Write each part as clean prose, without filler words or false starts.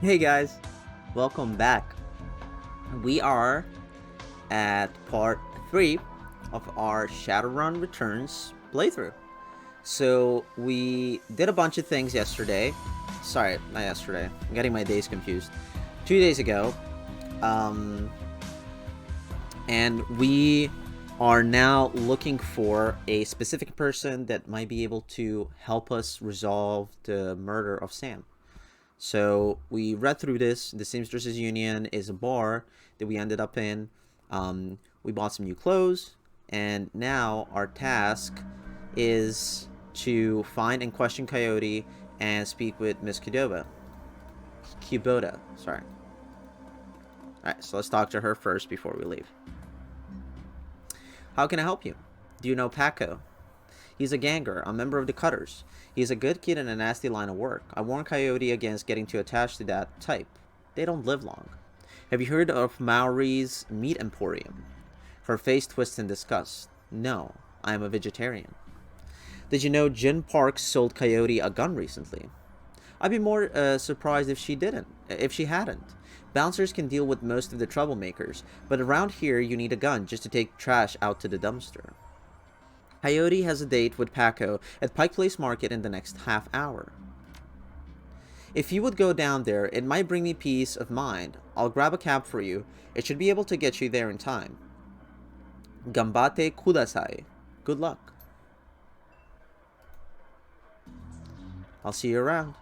Hey guys, welcome back. We are at part 3 of our Shadowrun Returns playthrough. So we did a bunch of things yesterday. Sorry, not yesterday. I'm getting my days confused. 2 days ago. Um, and we are now looking for a specific person that might be able to help us resolve the murder of Sam. So we read through this. The Seamstresses Union is a bar that we ended up in. We bought some new clothes, and now our task is to find and question Coyote and speak with Miss Kubota, sorry. Alright, so let's talk to her first before we leave. How can I help you? Do you know Paco? He's a ganger, a member of the Cutters. He's a good kid in a nasty line of work. I warn Coyote against getting too attached to that type. They don't live long. Have you heard of Maori's Meat Emporium? Her face twists in disgust. No, I am a vegetarian. Did you know Jin Parks sold Coyote a gun recently? I'd be more surprised if she hadn't. Bouncers can deal with most of the troublemakers, but around here you need a gun just to take trash out to the dumpster. Coyote has a date with Paco at Pike Place Market in the next half hour. If you would go down there, it might bring me peace of mind. I'll grab a cab for you. It should be able to get you there in time. Gambate kudasai. Good luck. I'll see you around.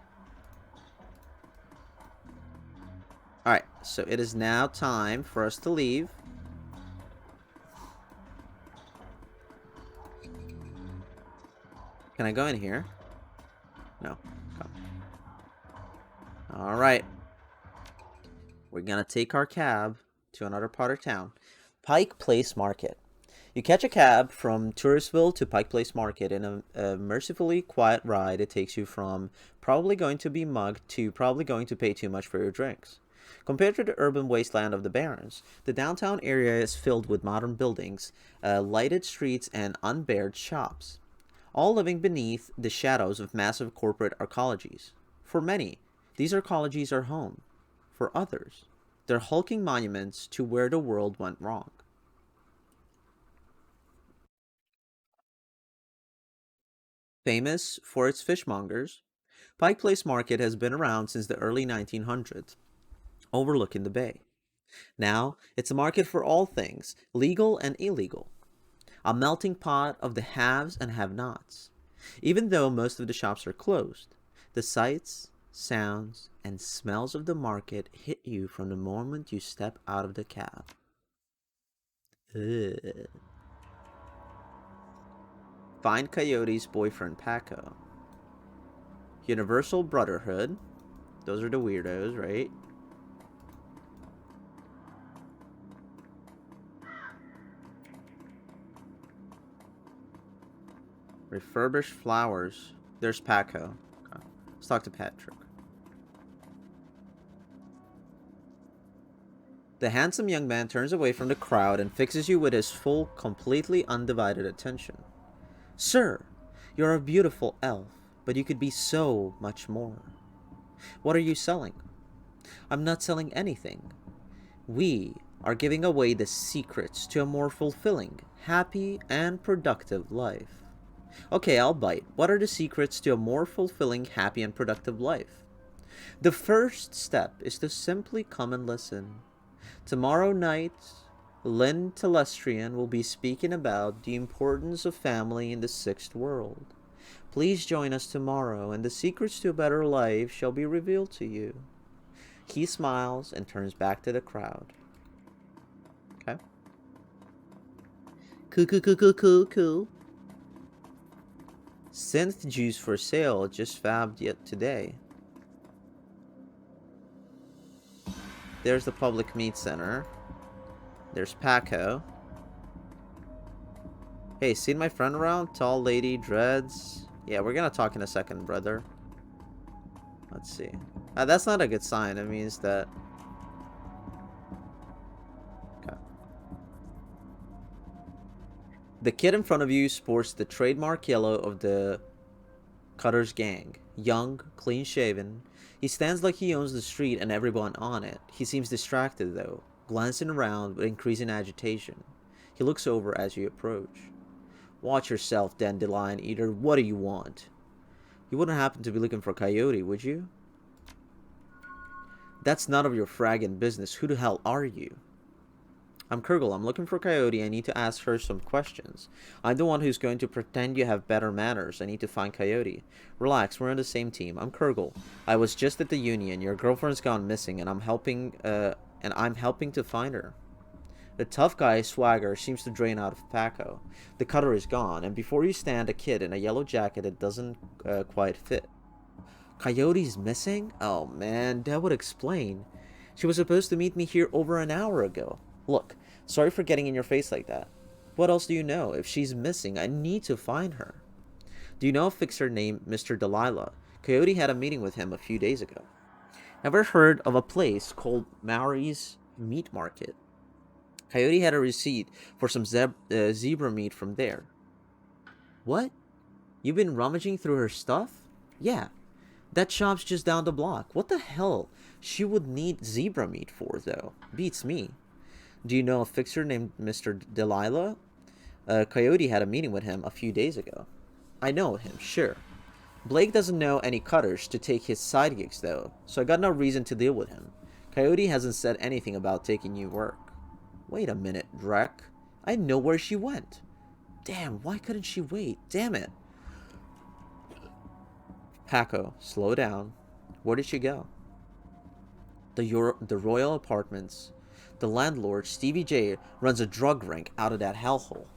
Alright, so it is now time for us to leave. Can I go in here? No. Alright. We're gonna take our cab to another part of town. Pike Place Market. You catch a cab from Touristville to Pike Place Market in a mercifully quiet ride. It takes you from probably going to be mugged to probably going to pay too much for your drinks. Compared to the urban wasteland of the Barrens, the downtown area is filled with modern buildings, lighted streets, and unbared shops, all living beneath the shadows of massive corporate arcologies. For many, these arcologies are home. For others, they're hulking monuments to where the world went wrong. Famous for its fishmongers, Pike Place Market has been around since the early 1900s, overlooking the bay. Now, it's a market for all things, legal and illegal. A melting pot of the haves and have-nots. Even though most of the shops are closed, the sights, sounds, and smells of the market hit you from the moment you step out of the cab. Ugh. Find Coyote's boyfriend Paco. Universal Brotherhood. Those are the weirdos, right? Refurbished flowers. There's Paco. Okay. Let's talk to Patrick. The handsome young man turns away from the crowd and fixes you with his full, completely undivided attention. Sir, you're a beautiful elf, but you could be so much more. What are you selling? I'm not selling anything. We are giving away the secrets to a more fulfilling, happy, and productive life. Okay, I'll bite. What are the secrets to a more fulfilling, happy, and productive life? The first step is to simply come and listen. Tomorrow night, Lynn Telestrian will be speaking about the importance of family in the sixth world. Please join us tomorrow, and the secrets to a better life shall be revealed to you. He smiles and turns back to the crowd. Okay. Cool. Synth juice for sale, just fabbed yet today. There's the public meat center. There's Paco. Hey, seen my friend around? Tall lady, dreads. Yeah, we're gonna talk in a second, brother. Let's see. That's not a good sign. It means that... Okay. The kid in front of you sports the trademark yellow of the Cutter's gang. Young, clean-shaven. He stands like he owns the street and everyone on it. He seems distracted, though, glancing around with increasing agitation. He looks over as you approach. Watch yourself, Dandelion Eater. What do you want? You wouldn't happen to be looking for Coyote, would you? That's none of your fragging business. Who the hell are you? I'm Kurgle. I'm looking for Coyote. I need to ask her some questions. I'm the one who's going to pretend you have better manners. I need to find Coyote. Relax, we're on the same team. I'm Kurgle. I was just at the Union. Your girlfriend's gone missing, and I'm helping to find her. The tough guy swagger seems to drain out of Paco. The cutter is gone, and before you stand a kid in a yellow jacket that doesn't quite fit. Coyote's missing? Oh man, that would explain. She was supposed to meet me here over an hour ago. Look, sorry for getting in your face like that. What else do you know? If she's missing, I need to find her. Do you know a fixer named Mr. Delilah? Coyote had a meeting with him a few days ago. Ever heard of a place called Maori's Meat Market? Coyote had a receipt for some zebra meat from there. What? You've been rummaging through her stuff? Yeah. That shop's just down the block. What the hell she would need zebra meat for, though? Beats me. Do you know a fixer named Mr. Delilah? Coyote had a meeting with him a few days ago. I know him, sure. Blake doesn't know any cutters to take his side gigs, though, so I got no reason to deal with him. Coyote hasn't said anything about taking you work. Wait a minute, Drek. I know where she went. Damn, why couldn't she wait? Damn it. Paco, slow down. Where did she go? The Royal Apartments. The landlord, Stevie J, runs a drug ring out of that hellhole.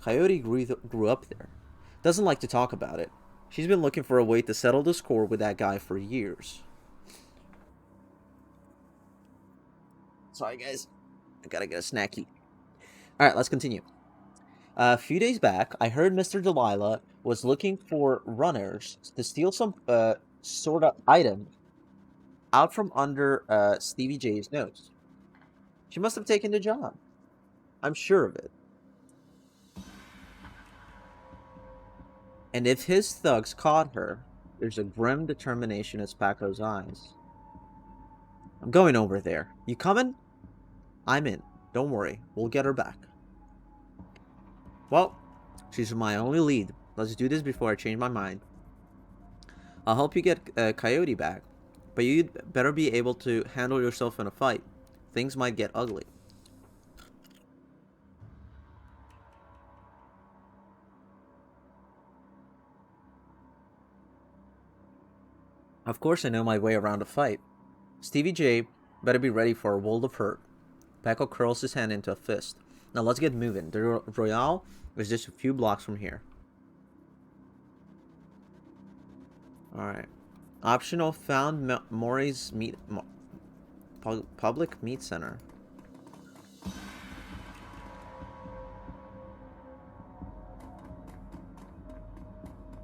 Coyote grew up there. Doesn't like to talk about it. She's been looking for a way to settle the score with that guy for years. Sorry, guys. I gotta get a snacky. Alright, let's continue. A few days back, I heard Mr. Delilah was looking for runners to steal some sort of item out from under Stevie J's nose. She must have taken the job. I'm sure of it. And if his thugs caught her, there's a grim determination in Paco's eyes. I'm going over there. You coming? I'm in. Don't worry. We'll get her back. Well, she's my only lead. Let's do this before I change my mind. I'll help you get Coyote back, but you'd better be able to handle yourself in a fight. Things might get ugly. Of course I know my way around a fight. Stevie J better be ready for a world of hurt. Paco curls his hand into a fist. Now let's get moving. The Royale is just a few blocks from here. Alright. Optional found Maury's meat... Public Meat Center.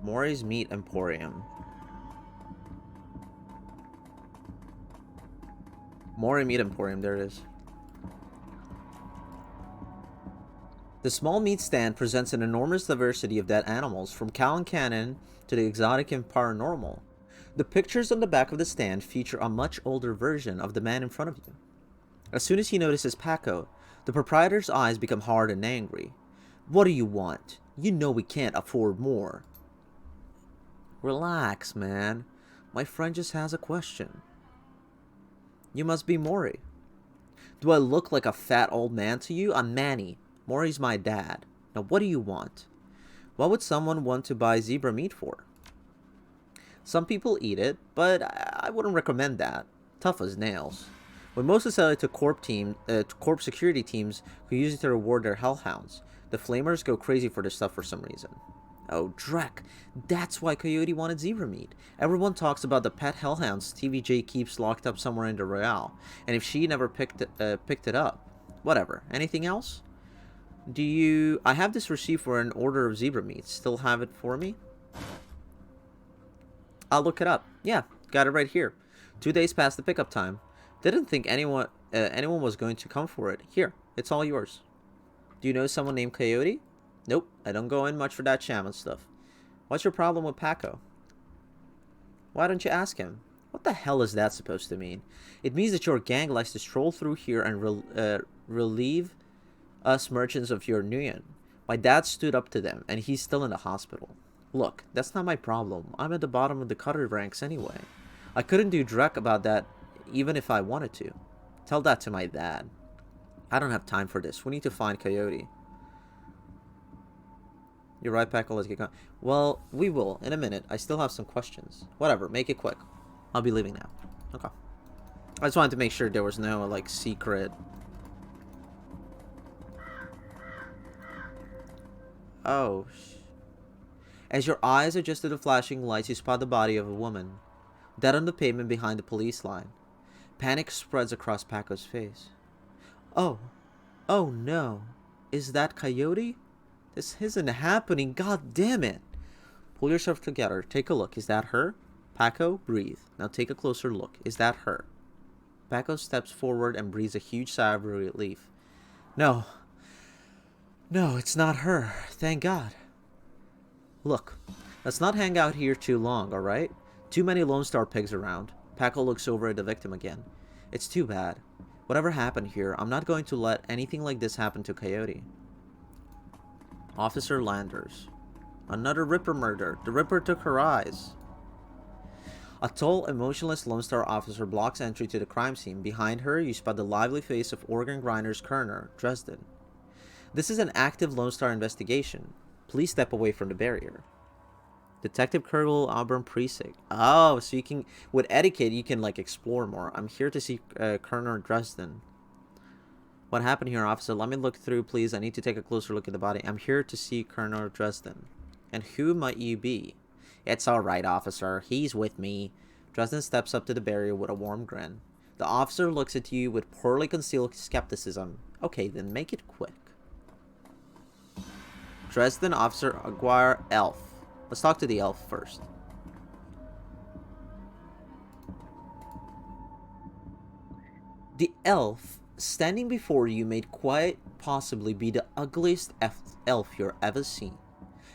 Maury's Meat Emporium. Maury Meat Emporium, there it is. The small meat stand presents an enormous diversity of dead animals, from cow and cannon to the exotic and paranormal. The pictures on the back of the stand feature a much older version of the man in front of you. As soon as he notices Paco, the proprietor's eyes become hard and angry. What do you want? You know we can't afford more. Relax, man. My friend just has a question. You must be Maury. Do I look like a fat old man to you? I'm Manny. Maury's my dad. Now what do you want? What would someone want to buy zebra meat for? Some people eat it, but I wouldn't recommend that. Tough as nails. We mostly sell it to corp security teams who use it to reward their hellhounds. The flamers go crazy for this stuff for some reason. Oh, Drek. That's why Coyote wanted zebra meat. Everyone talks about the pet hellhounds TVJ keeps locked up somewhere in the Royale, and if she never picked it up. Whatever. Anything else? I have this receipt for an order of zebra meat. Still have it for me? I'll look it up. Yeah, got it right here. 2 days past the pickup time. Didn't think anyone was going to come for it. Here, it's all yours. Do you know someone named Coyote? Nope, I don't go in much for that shaman stuff. What's your problem with Paco? Why don't you ask him? What the hell is that supposed to mean? It means that your gang likes to stroll through here and relieve us merchants of your union. My dad stood up to them, and he's still in the hospital. Look, that's not my problem. I'm at the bottom of the cutter ranks anyway. I couldn't do dreck about that even if I wanted to. Tell that to my dad. I don't have time for this. We need to find Coyote. You're right, Paco. Let's get going. Well, we will in a minute. I still have some questions. Whatever. Make it quick. I'll be leaving now. Okay. I just wanted to make sure there was no, like, secret. Oh. As your eyes adjust to the flashing lights, you spot the body of a woman, dead on the pavement behind the police line. Panic spreads across Paco's face. Oh. Oh no. Is that Coyote? This isn't happening. God damn it. Pull yourself together. Take a look. Is that her? Paco, breathe. Now take a closer look. Is that her? Paco steps forward and breathes a huge sigh of relief. No. No, it's not her. Thank God. Look, let's not hang out here too long, alright? Too many Lone Star pigs around. Paco looks over at the victim again. It's too bad. Whatever happened here, I'm not going to let anything like this happen to Coyote. Officer Landers. Another Ripper murder. The Ripper took her eyes. A tall, emotionless Lone Star officer blocks entry to the crime scene. Behind her, you spot the lively face of organ grinders Kerner, Dresden. This is an active Lone Star investigation. Please step away from the barrier. Detective Colonel Auburn Precinct. Oh, so you can, with etiquette, you can, like, explore more. I'm here to see Colonel Dresden. What happened here, officer? Let me look through, please. I need to take a closer look at the body. I'm here to see Colonel Dresden. And who might you be? It's alright, officer. He's with me. Dresden steps up to the barrier with a warm grin. The officer looks at you with poorly concealed skepticism. Okay, then make it quick. Dresden, Officer Aguirre, Elf. Let's talk to the elf first. The elf standing before you may quite possibly be the ugliest elf you've ever seen.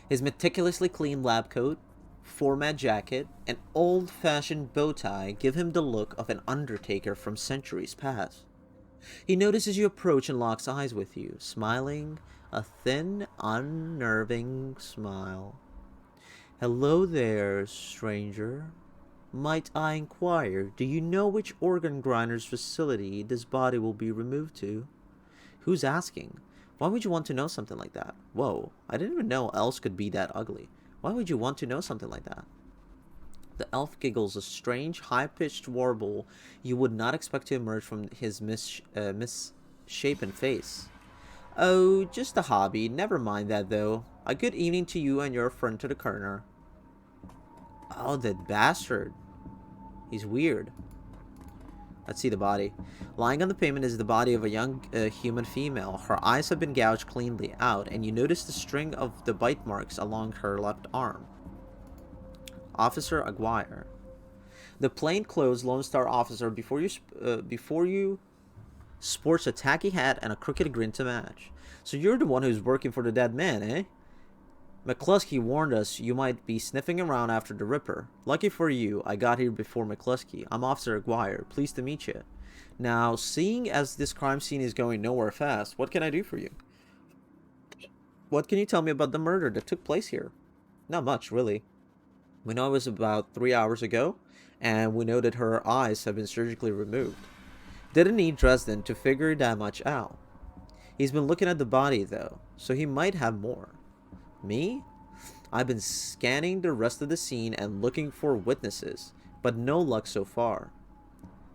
His meticulously clean lab coat, format jacket, and old-fashioned bow tie give him the look of an undertaker from centuries past. He notices you approach and locks eyes with you, smiling a thin, unnerving smile. Hello there, stranger. Might I inquire, do you know which organ grinder's facility this body will be removed to? Who's asking? Why would you want to know something like that? Whoa, I didn't even know elves could be that ugly. Why would you want to know something like that? The elf giggles, a strange, high-pitched warble you would not expect to emerge from his misshapen face. Oh, just a hobby. Never mind that, though. A good evening to you and your friend to the Kerner. Oh, that bastard. He's weird. Let's see the body. Lying on the pavement is the body of a young human female. Her eyes have been gouged cleanly out, and you notice the string of the bite marks along her left arm. Officer Aguirre. The plainclothes Lone Star officer before you sports a tacky hat and a crooked grin to match. So you're the one who's working for the dead man, eh? McCluskey warned us you might be sniffing around after the Ripper. Lucky for you, I got here before McCluskey. I'm Officer Aguirre. Pleased to meet you. Now, seeing as this crime scene is going nowhere fast, what can I do for you? What can you tell me about the murder that took place here? Not much, really. We know it was about 3 hours ago, and we know that her eyes have been surgically removed. Didn't need Dresden to figure that much out. He's been looking at the body, though, so he might have more. Me? I've been scanning the rest of the scene and looking for witnesses, but no luck so far.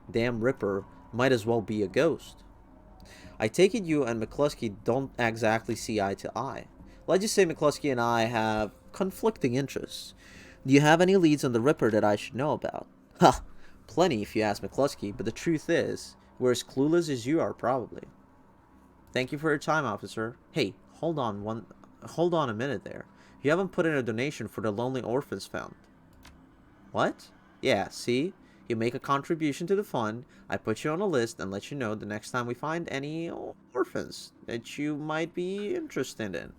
Damn Ripper might as well be a ghost. I take it you and McCluskey don't exactly see eye to eye. Let's just say McCluskey and I have conflicting interests. Do you have any leads on the Ripper that I should know about? Ha! Plenty if you ask McCluskey, but the truth is, we're as clueless as you are, probably. Thank you for your time, officer. Hey, hold on a minute there. You haven't put in a donation for the Lonely Orphans Fund. What? Yeah, see? You make a contribution to the fund, I put you on a list and let you know the next time we find any orphans that you might be interested in.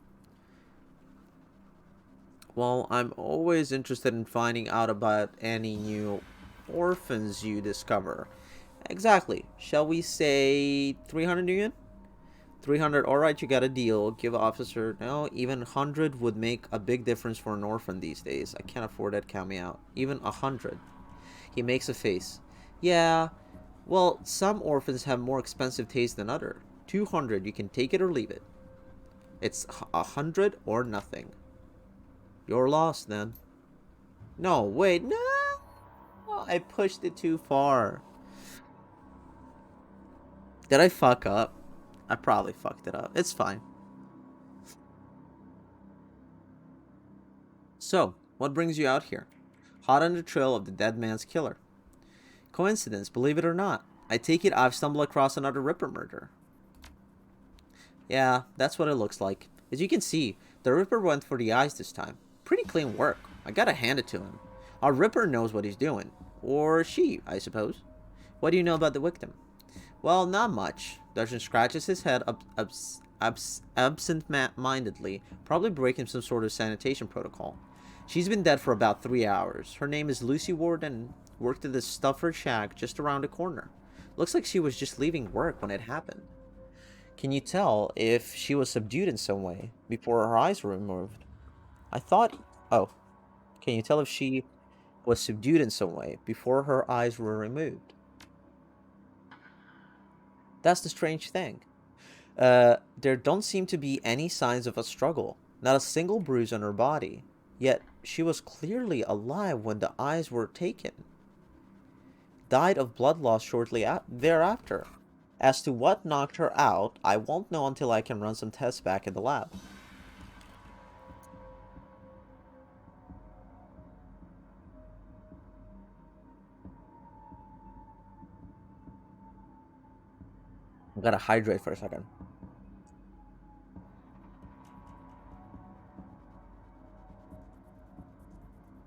Well, I'm always interested in finding out about any new orphans you discover. Exactly. Shall we say 300 yuan? 300, alright, you got a deal. Give officer. No, even 100 would make a big difference for an orphan these days. I can't afford that, count me out. Even 100. He makes a face. Yeah, well, some orphans have more expensive taste than other. 200, you can take it or leave it. It's 100 or nothing. You're lost then. No, wait, no! I pushed it too far. Did I fuck up? I probably fucked it up. It's fine. So, what brings you out here? Hot on the trail of the dead man's killer. Coincidence, believe it or not. I take it I've stumbled across another Ripper murder. Yeah, that's what it looks like. As you can see, the Ripper went for the eyes this time. Pretty clean work. I gotta hand it to him. Our Ripper knows what he's doing. Or she, I suppose. What do you know about the victim? Well, not much. Dustin scratches his head absent-mindedly, probably breaking some sort of sanitation protocol. She's been dead for about 3 hours. Her name is Lucy Ward and worked at the Stuffer Shack just around the corner. Looks like she was just leaving work when it happened. Can you tell if she was subdued in some way before her eyes were removed? I thought... Oh. Can you tell if she was subdued in some way before her eyes were removed? That's the strange thing. There don't seem to be any signs of a struggle. Not a single bruise on her body. Yet, she was clearly alive when the eyes were taken. Died of blood loss shortly thereafter. As to what knocked her out, I won't know until I can run some tests back in the lab. I gotta hydrate for a second.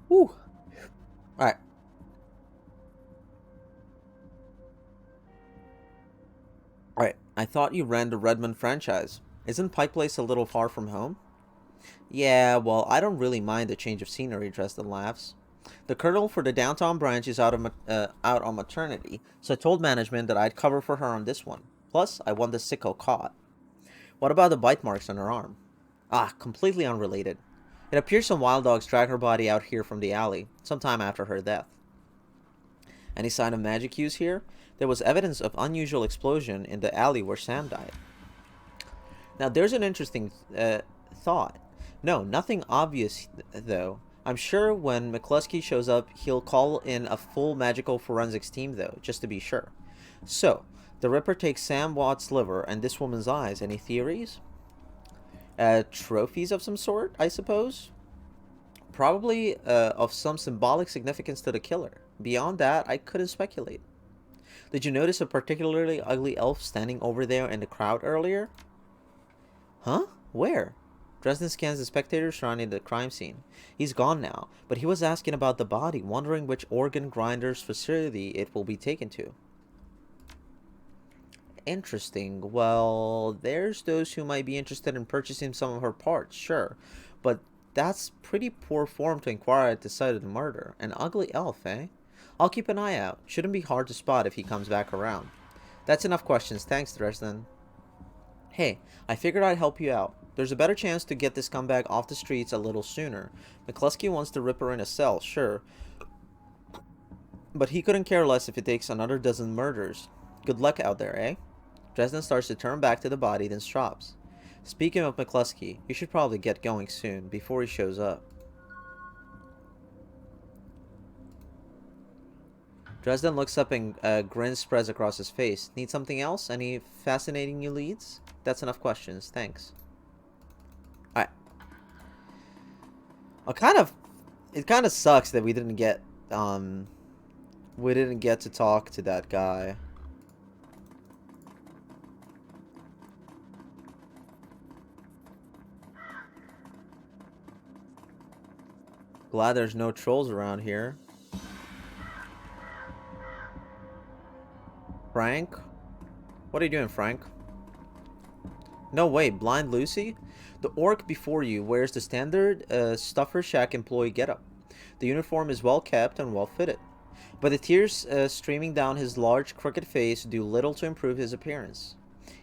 Whew. Alright. Alright. I thought you ran the Redmond franchise. Isn't Pike Place a little far from home? Yeah, well, I don't really mind the change of scenery, Dresden laughs. The colonel for the downtown branch is out on maternity, so I told management that I'd cover for her on this one. Plus, I want the sicko caught. What about the bite marks on her arm? Ah, completely unrelated. It appears some wild dogs dragged her body out here from the alley, sometime after her death. Any sign of magic use here? There was evidence of unusual explosion in the alley where Sam died. Now, there's an interesting thought. No, nothing obvious, though. I'm sure when McCluskey shows up, he'll call in a full magical forensics team, though, just to be sure. So, the Ripper takes Sam Watt's liver and this woman's eyes. Any theories? Trophies of some sort, I suppose? Probably of some symbolic significance to the killer. Beyond that, I couldn't speculate. Did you notice a particularly ugly elf standing over there in the crowd earlier? Huh? Where? Dresden scans the spectators surrounding the crime scene. He's gone now, but he was asking about the body, wondering which organ grinder's facility it will be taken to. Interesting. Well, there's those who might be interested in purchasing some of her parts, sure. But that's pretty poor form to inquire at the site of the murder. An ugly elf, eh? I'll keep an eye out. Shouldn't be hard to spot if he comes back around. That's enough questions. Thanks, Dresden. Hey, I figured I'd help you out. There's a better chance to get this scumbag off the streets a little sooner. McCluskey wants the Ripper in a cell, sure. But he couldn't care less if it takes another dozen murders. Good luck out there, eh? Dresden starts to turn back to the body, then stops. Speaking of McCluskey, you should probably get going soon, before he shows up. Dresden looks up and a grin spreads across his face. Need something else? Any fascinating new leads? That's enough questions. Thanks. Alright. It kind of sucks that we didn't get to talk to that guy. Glad there's no trolls around here. Frank? What are you doing, Frank? No way, Blind Lucy? The orc before you wears the standard Stuffer Shack employee getup. The uniform is well kept and well fitted, but the tears streaming down his large, crooked face do little to improve his appearance.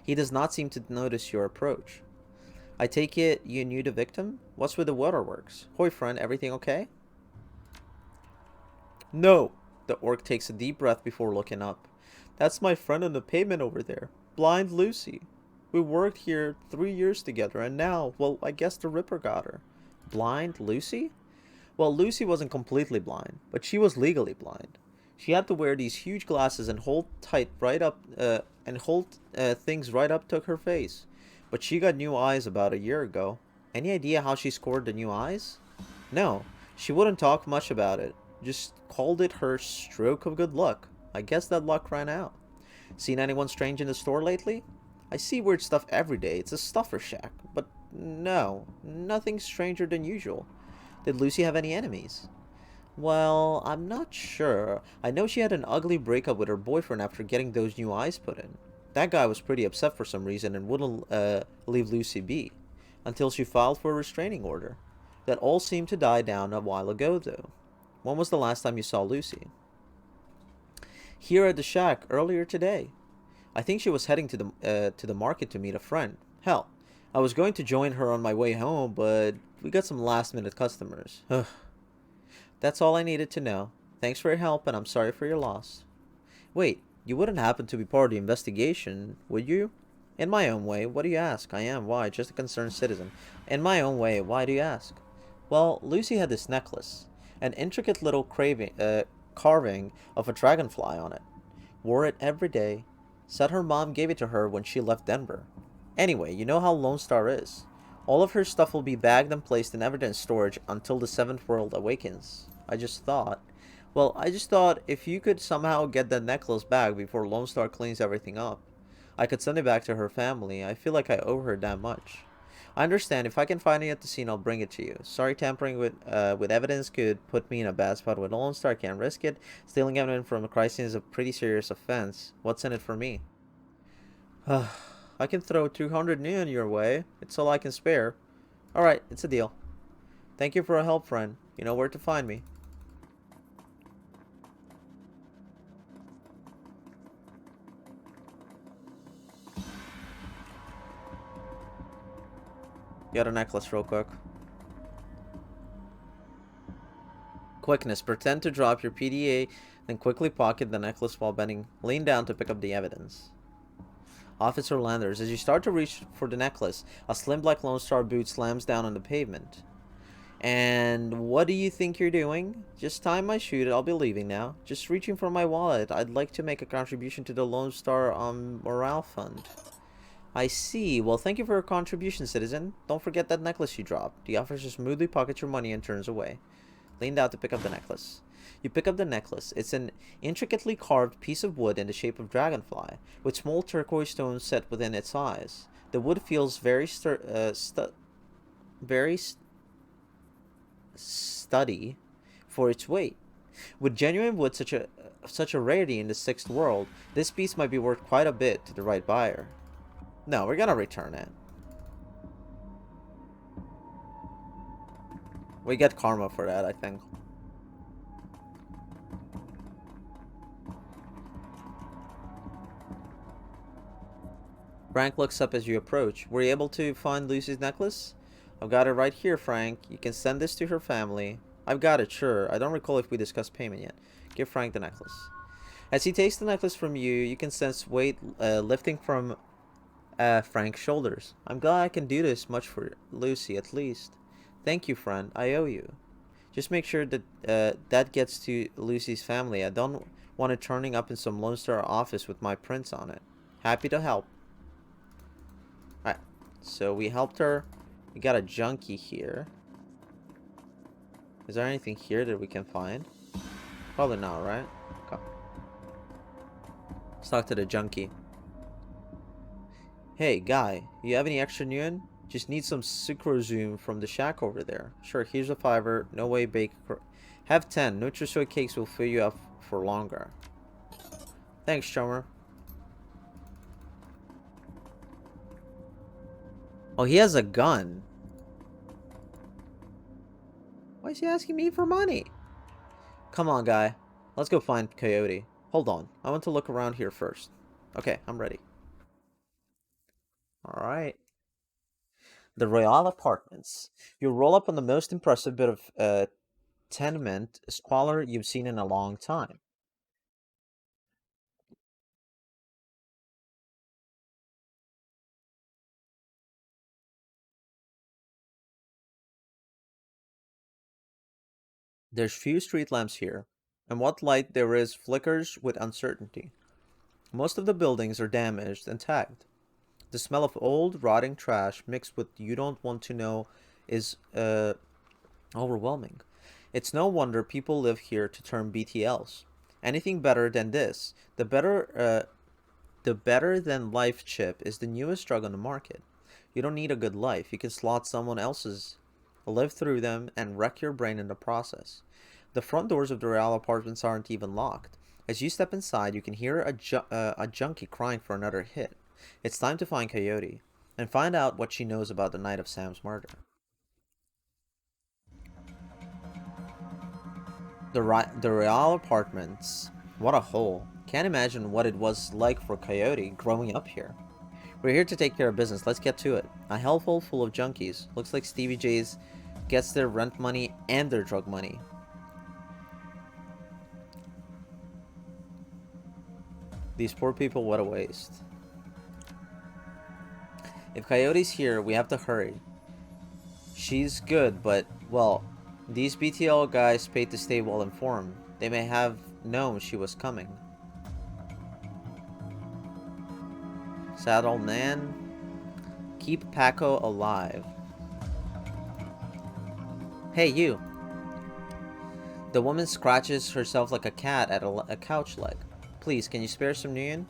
He does not seem to notice your approach. I take it you knew the victim? What's with the waterworks? Hoy, friend, everything okay? No! The orc takes a deep breath before looking up. That's my friend on the pavement over there. Blind Lucy. We worked here 3 years together, and now, well, I guess the Ripper got her. Blind Lucy? Well, Lucy wasn't completely blind, but she was legally blind. She had to wear these huge glasses and hold things right up to her face. But she got new eyes about a year ago. Any idea how she scored the new eyes? No, she wouldn't talk much about it. Just called it her stroke of good luck. I guess that luck ran out. Seen anyone strange in the store lately? I see weird stuff every day. It's a stuffer shack. But no, nothing stranger than usual. Did Lucy have any enemies? Well, I'm not sure. I know she had an ugly breakup with her boyfriend after getting those new eyes put in. That guy was pretty upset for some reason and wouldn't leave Lucy be, until she filed for a restraining order. That all seemed to die down a while ago, though. When was the last time you saw Lucy? Here at the shack, earlier today. I think she was heading to the market to meet a friend. Hell, I was going to join her on my way home, but we got some last-minute customers. Ugh. That's all I needed to know. Thanks for your help, and I'm sorry for your loss. Wait, you wouldn't happen to be part of the investigation, would you? In my own way, what do you ask? I am, why? Just a concerned citizen. In my own way, why do you ask? Well, Lucy had this necklace. An intricate little carving of a dragonfly on it. Wore it every day. Said her mom gave it to her when she left Denver. Anyway, you know how Lone Star is. All of her stuff will be bagged and placed in evidence storage until the Seventh World awakens. I just thought if you could somehow get that necklace back before Lone Star cleans everything up, I could send it back to her family. I feel like I owe her that much. I understand. If I can find it at the scene, I'll bring it to you. Sorry, tampering with evidence could put me in a bad spot with Lone Star. I can't risk it. Stealing evidence from a crime scene is a pretty serious offense. What's in it for me? I can throw 200 neon your way. It's all I can spare. Alright, it's a deal. Thank you for your help, friend. You know where to find me. Get a necklace real quick. Quickness. Pretend to drop your PDA, then quickly pocket the necklace while bending. Lean down to pick up the evidence. Officer Landers. As you start to reach for the necklace, a slim black Lone Star boot slams down on the pavement. And what do you think you're doing? Just time my shoe. I'll be leaving now. Just reaching for my wallet. I'd like to make a contribution to the Lone Star Morale Fund. I see. Well, thank you for your contribution, citizen. Don't forget that necklace you dropped. The officer smoothly pockets your money and turns away. Lean down to pick up the necklace. You pick up the necklace. It's an intricately carved piece of wood in the shape of dragonfly, with small turquoise stones set within its eyes. The wood feels very sturdy for its weight. With genuine wood such a rarity in the Sixth World, this piece might be worth quite a bit to the right buyer. No, we're gonna return it. We get karma for that, I think. Frank looks up as you approach. Were you able to find Lucy's necklace? I've got it right here, Frank. You can send this to her family. I've got it, sure. I don't recall if we discussed payment yet. Give Frank the necklace. As he takes the necklace from you, you can sense weight lifting from Frank's shoulders. I'm glad I can do this much for Lucy, at least. Thank you, friend. I owe you. Just make sure that that gets to Lucy's family. I don't want it turning up in some Lone Star office with my prints on it. Happy to help. Alright, so we helped her. We got a junkie here. Is there anything here that we can find? Probably not, right? Okay. Let's talk to the junkie. Hey, guy, you have any extra neon? Just need some sucrozoom from the shack over there. Sure, here's a $5. No way bake. Have 10. Nutri-Soy cakes will fill you up for longer. Thanks, Chomer. Oh, he has a gun. Why is he asking me for money? Come on, guy. Let's go find Coyote. Hold on. I want to look around here first. Okay, I'm ready. Alright. The Royal Apartments. You roll up on the most impressive bit of tenement squalor you've seen in a long time. There's few street lamps here, and what light there is flickers with uncertainty. Most of the buildings are damaged and tagged. The smell of old, rotting trash mixed with you don't want to know is overwhelming. It's no wonder people live here to turn BTLs. Anything better than this, the better than life chip is the newest drug on the market. You don't need a good life. You can slot someone else's, live through them, and wreck your brain in the process. The front doors of the Real apartments aren't even locked. As you step inside, you can hear a junkie crying for another hit. It's time to find Coyote and find out what she knows about the night of Sam's murder. The Real apartments. What a hole. Can't imagine what it was like for Coyote growing up here. We're here to take care of business. Let's get to it. A hellhole full of junkies. Looks like Stevie J's gets their rent money and their drug money. These poor people, what a waste. If Coyote's here, we have to hurry. She's good, but, well, these BTL guys paid to stay well informed. They may have known she was coming. Sad old man. Keep Paco alive. Hey, you. The woman scratches herself like a cat at a couch leg. Please, can you spare some Nguyen?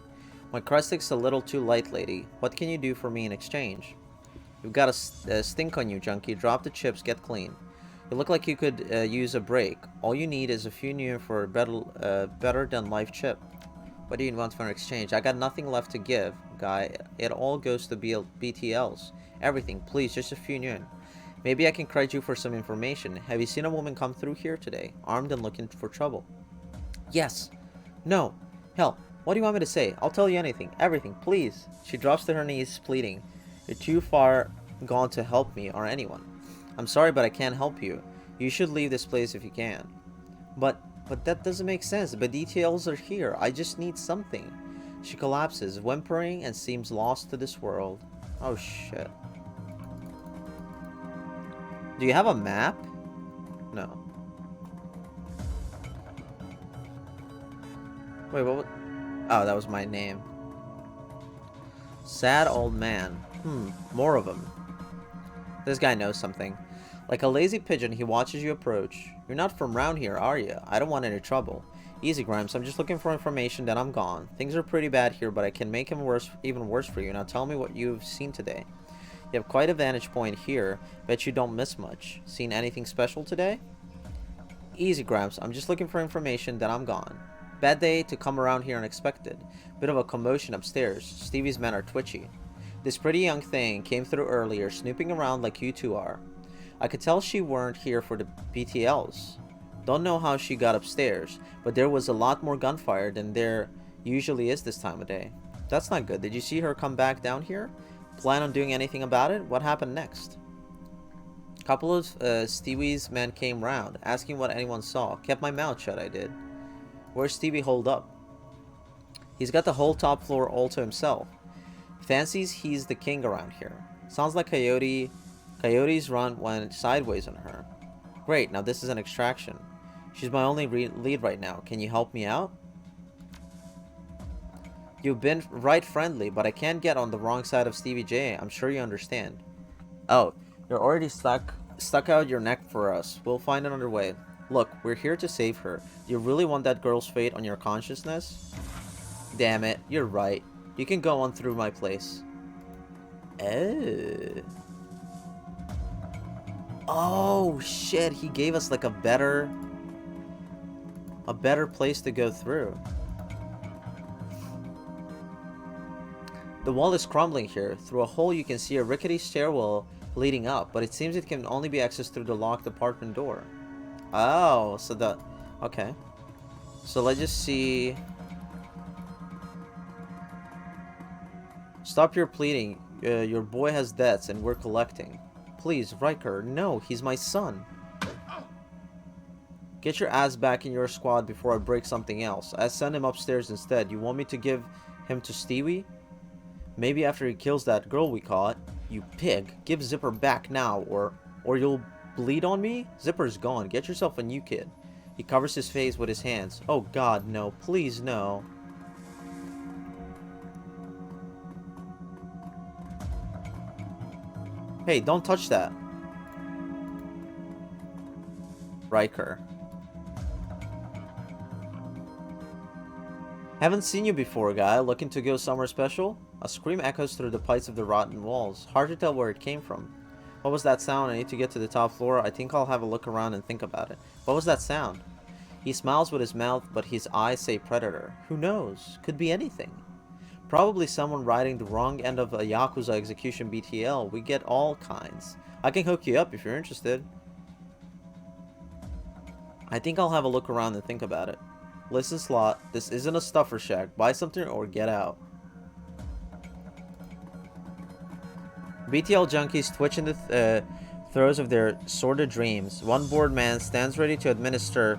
My crustic's a little too light, lady. What can you do for me in exchange? You've got a stink on you, junkie. Drop the chips, get clean. You look like you could use a break. All you need is a few Nguyen for a better than life chip. What do you want for an exchange? I got nothing left to give, guy. It all goes to BTLs. Everything, please, just a few Nguyen. Maybe I can credit you for some information. Have you seen a woman come through here today, armed and looking for trouble? Yes. No. Hell, what do you want me to say? I'll tell you anything. Everything, please. She drops to her knees, pleading. You're too far gone to help me or anyone. I'm sorry, but I can't help you. You should leave this place if you can. But that doesn't make sense. The details are here. I just need something. She collapses, whimpering, and seems lost to this world. Oh, shit. Do you have a map? No. Wait, what? Oh, that was my name. Sad old man. More of them. This guy knows something. Like a lazy pigeon, he watches you approach. You're not from round here, are you? I don't want any trouble. Easy, Grimes. I'm just looking for information, then I'm gone. Things are pretty bad here, but I can make them even worse for you. Now tell me what you've seen today. You have quite a vantage point here. Bet you don't miss much. Seen anything special today? Easy, Grimes. I'm just looking for information, then I'm gone. Bad day to come around here unexpected. Bit of a commotion upstairs. Stevie's men are twitchy. This pretty young thing came through earlier, snooping around like you two are. I could tell she weren't here for the BTLs. Don't know how she got upstairs, but there was a lot more gunfire than there usually is this time of day. That's not good. Did you see her come back down here? Plan on doing anything about it? What happened next? A couple of Stevie's men came round, asking what anyone saw. Kept my mouth shut, I did. Where's Stevie holed up? He's got the whole top floor all to himself. Fancies he's the king around here. Sounds like Coyote's run went sideways on her. Great, now this is an extraction. She's my only lead right now. Can you help me out? You've been right friendly, but I can't get on the wrong side of Stevie J. I'm sure you understand. Oh, you're already stuck out your neck for us. We'll find another way. Look, we're here to save her. Do you really want that girl's fate on your consciousness? Damn it, you're right. You can go on through my place. Oh shit, he gave us like a better place to go through. The wall is crumbling here. Through a hole you can see a rickety stairwell leading up, but it seems it can only be accessed through the locked apartment door. Oh, so the... Okay. So let's just see... Stop your pleading. Your boy has debts and we're collecting. Please, Riker, no, he's my son. Get your ass back in your squad before I break something else. I send him upstairs instead. You want me to give him to Stewie? Maybe after he kills that girl we caught. You pig. Give Zipper back now, or you'll bleed on me? Zipper's gone. Get yourself a new kid. He covers his face with his hands. Oh god, no. Please, no. Hey, don't touch that. Riker. Haven't seen you before, guy. Looking to go somewhere special? A scream echoes through the pipes of the rotten walls. Hard to tell where it came from. What was that sound? I need to get to the top floor. I think I'll have a look around and think about it. What was that sound? He smiles with his mouth, but his eyes say predator. Who knows? Could be anything. Probably someone riding the wrong end of a Yakuza execution BTL. We get all kinds. I can hook you up if you're interested. I think I'll have a look around and think about it. Listen, Slot, this isn't a stuffer shack. Buy something or get out. BTL junkies twitch in the throes of their sordid dreams. One bored man stands ready to administer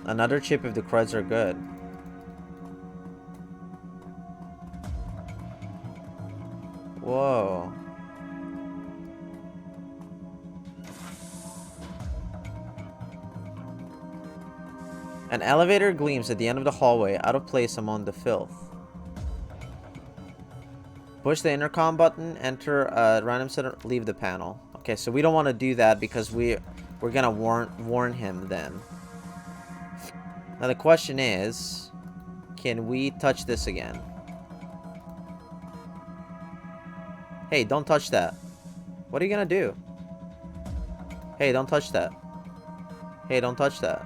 another chip if the creds are good. Whoa. An elevator gleams at the end of the hallway, out of place among the filth. Push the intercom button, enter a random center, leave the panel. Okay, so we don't want to do that because we're gonna warn him then. Now the question is, can we touch this again? Hey, don't touch that. What are you gonna do? Hey, don't touch that. Hey, don't touch that.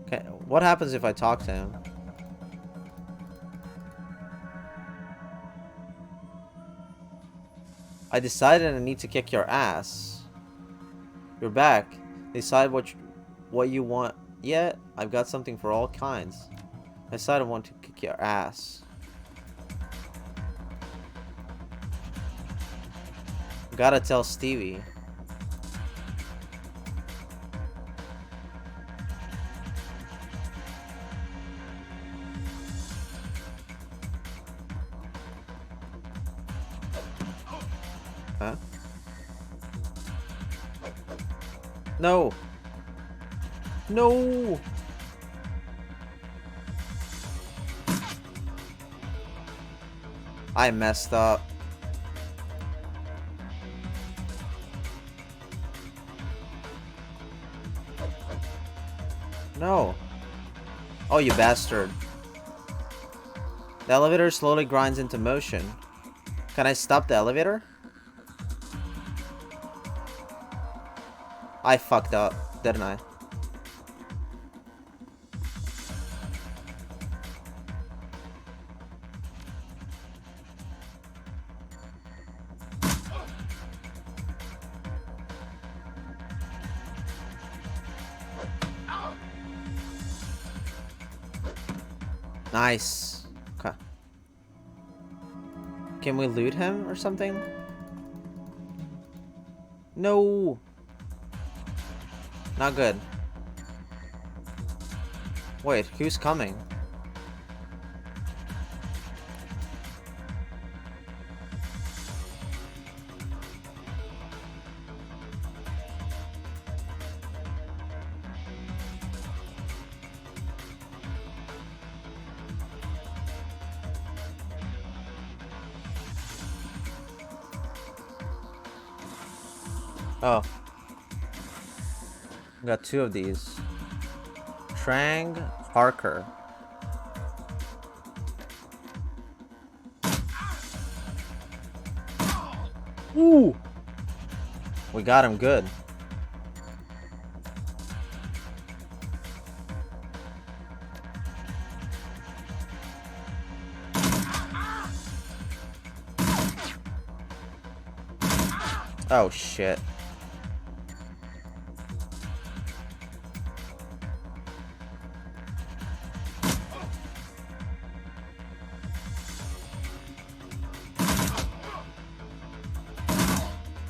Okay, what happens if I talk to him? I decided I need to kick your ass. You're back. Decide what you want. Yeah, I've got something for all kinds. I decided I want to kick your ass. Gotta tell Stevie. Huh? No! No! I messed up. No. Oh, you bastard. The elevator slowly grinds into motion. Can I stop the elevator? I fucked up, didn't I? Nice. Okay. Can we loot him or something? No. Not good. Wait, who's coming? Oh. We got two of these. Trang Harker. Ooh! We got him good. Oh, shit.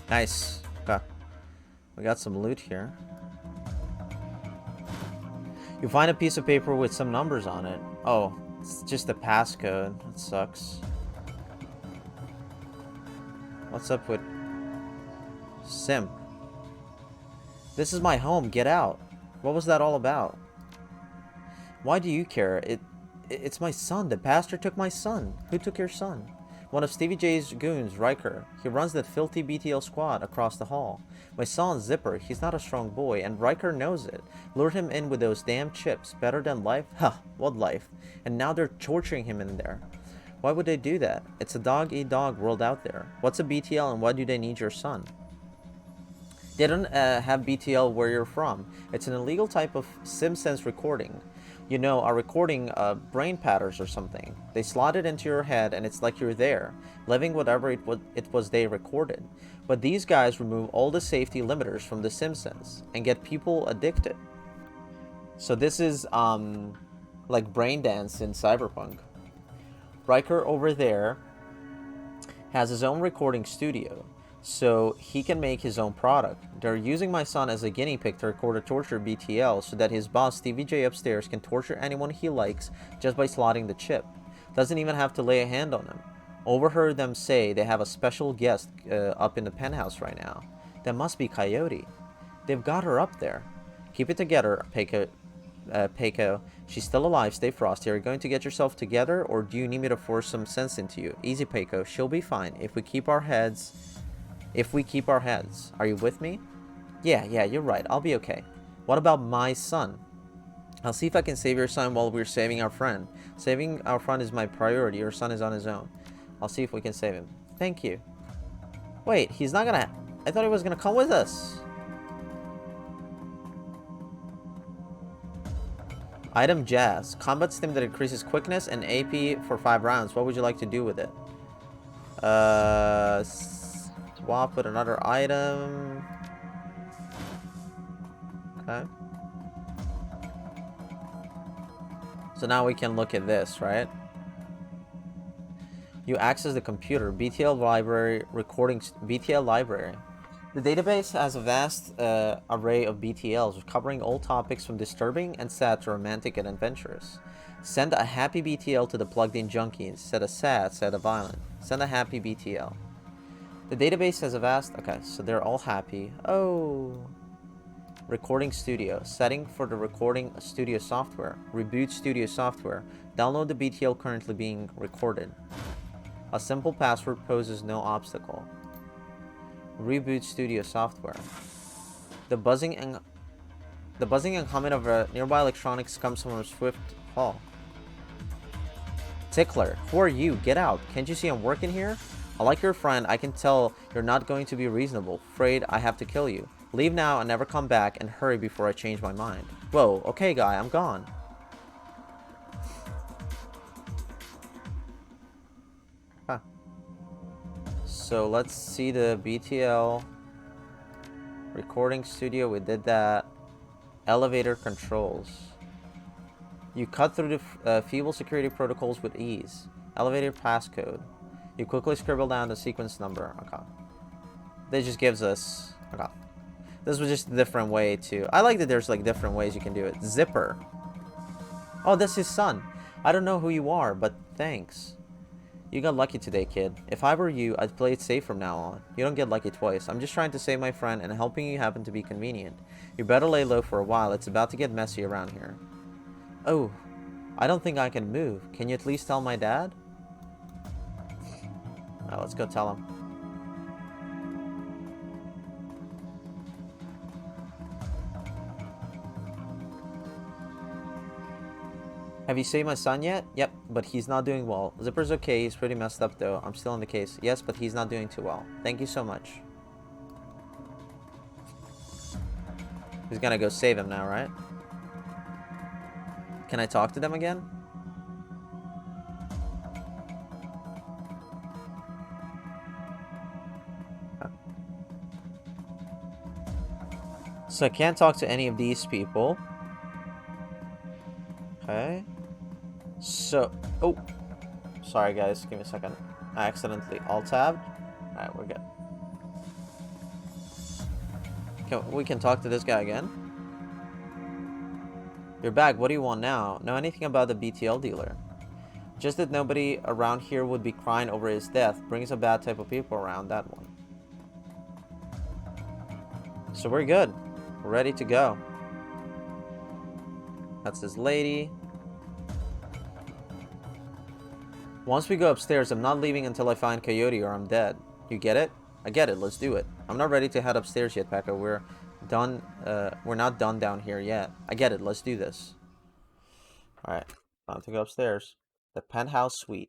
Nice. Okay. We got some loot here. You find a piece of paper with some numbers on it. Oh, it's just a passcode. That sucks. What's up with Simp? This is my home. Get out. What was that all about? Why do you care? It's my son. The pastor took my son. Who took your son? One of Stevie J's goons, Riker. He runs that filthy BTL squad across the hall. My son, Zipper, he's not a strong boy, and Riker knows it. Lured him in with those damn chips. Better than life? Huh, what life? And now they're torturing him in there. Why would they do that? It's a dog-eat-dog world out there. What's a BTL and why do they need your son? They don't have BTL where you're from. It's an illegal type of SimSense recording. You know, a recording brain patterns or something. They slot it into your head and it's like you're there, living whatever it was they recorded. But these guys remove all the safety limiters from the SimSense and get people addicted. So this is like brain dance in cyberpunk. Riker over there has his own recording studio, so he can make his own product. They're using my son as a guinea pig to record a torture BTL so that his boss Stevie J upstairs can torture anyone he likes just by slotting the chip. Doesn't even have to lay a hand on him. Overheard them say they have a special guest up in the penthouse right now. That must be Coyote. They've got her up there. Keep it together, Peiko. She's still alive. Stay frosty. Are you going to get yourself together, or do you need me to force some sense into you? Easy, Peiko. She'll be fine if we keep our heads. Are you with me? Yeah, you're right. I'll be okay. What about my son? I'll see if I can save your son while we're saving our friend. Saving our friend is my priority. Your son is on his own. I'll see if we can save him. Thank you. Wait, he's not gonna... I thought he was gonna come with us. Item Jazz. Combat stim that increases quickness and AP for 5 rounds. What would you like to do with it? Swap with another item. Okay. So now we can look at this, right? You access the computer. BTL library. Recordings. BTL library. The database has a vast array of BTLs covering all topics from disturbing and sad to romantic and adventurous. Send a happy BTL to the plugged-in junkie instead of sad, instead of violent. Send a happy BTL. The database has a vast... Okay, so they're all happy. Oh. Recording studio. Setting for the recording studio software. Reboot studio software. Download the BTL currently being recorded. A simple password poses no obstacle. Reboot studio software. The buzzing and humming of nearby electronics comes from a swift fall. Tickler, who are you? Get out. Can't you see I'm working here? I like your friend. I can tell you're not going to be reasonable. Afraid I have to kill you. Leave now and never come back, and hurry before I change my mind. Whoa, okay guy, I'm gone. Huh. So let's see the BTL recording studio. We did that. Elevator controls. You cut through the feeble security protocols with ease. Elevator passcode. You quickly scribble down the sequence number. Okay. This just gives us... Okay. This was just a different way to... I like that there's like different ways you can do it. Zipper. Oh, that's his son. I don't know who you are, but thanks. You got lucky today, kid. If I were you, I'd play it safe from now on. You don't get lucky twice. I'm just trying to save my friend, and helping you happen to be convenient. You better lay low for a while. It's about to get messy around here. Oh, I don't think I can move. Can you at least tell my dad? Oh, let's go tell him. Have you saved my son yet? Yep, but he's not doing well. Zipper's okay. He's pretty messed up, though. I'm still in the case. Yes, but he's not doing too well. Thank you so much. He's gonna go save him now, right? Can I talk to them again? Huh. So I can't talk to any of these people. Okay. So, oh, sorry guys, give me a second. I accidentally alt-tabbed. Alright, we're good. We can talk to this guy again. You're back, what do you want now? Know anything about the BTL dealer? Just that nobody around here would be crying over his death. Brings a bad type of people around, that one. So we're good. We're ready to go. That's this lady. Once we go upstairs, I'm not leaving until I find Coyote or I'm dead. You get it? I get it. Let's do it. I'm not ready to head upstairs yet, Pekka. We're done. We're not done down here yet. I get it. Let's do this. Alright. Time to go upstairs. The penthouse suite.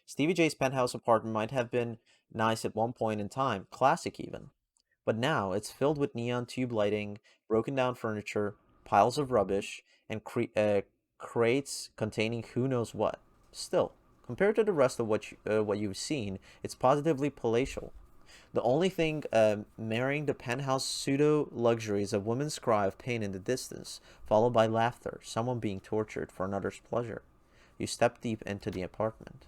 Stevie J's penthouse apartment might have been nice at one point in time. Classic even. But now it's filled with neon tube lighting, broken down furniture, piles of rubbish, and crates containing who knows what. Still, compared to the rest of what you've seen, it's positively palatial. The only thing marrying the penthouse pseudo-luxury is a woman's cry of pain in the distance, followed by laughter, someone being tortured for another's pleasure. You step deep into the apartment.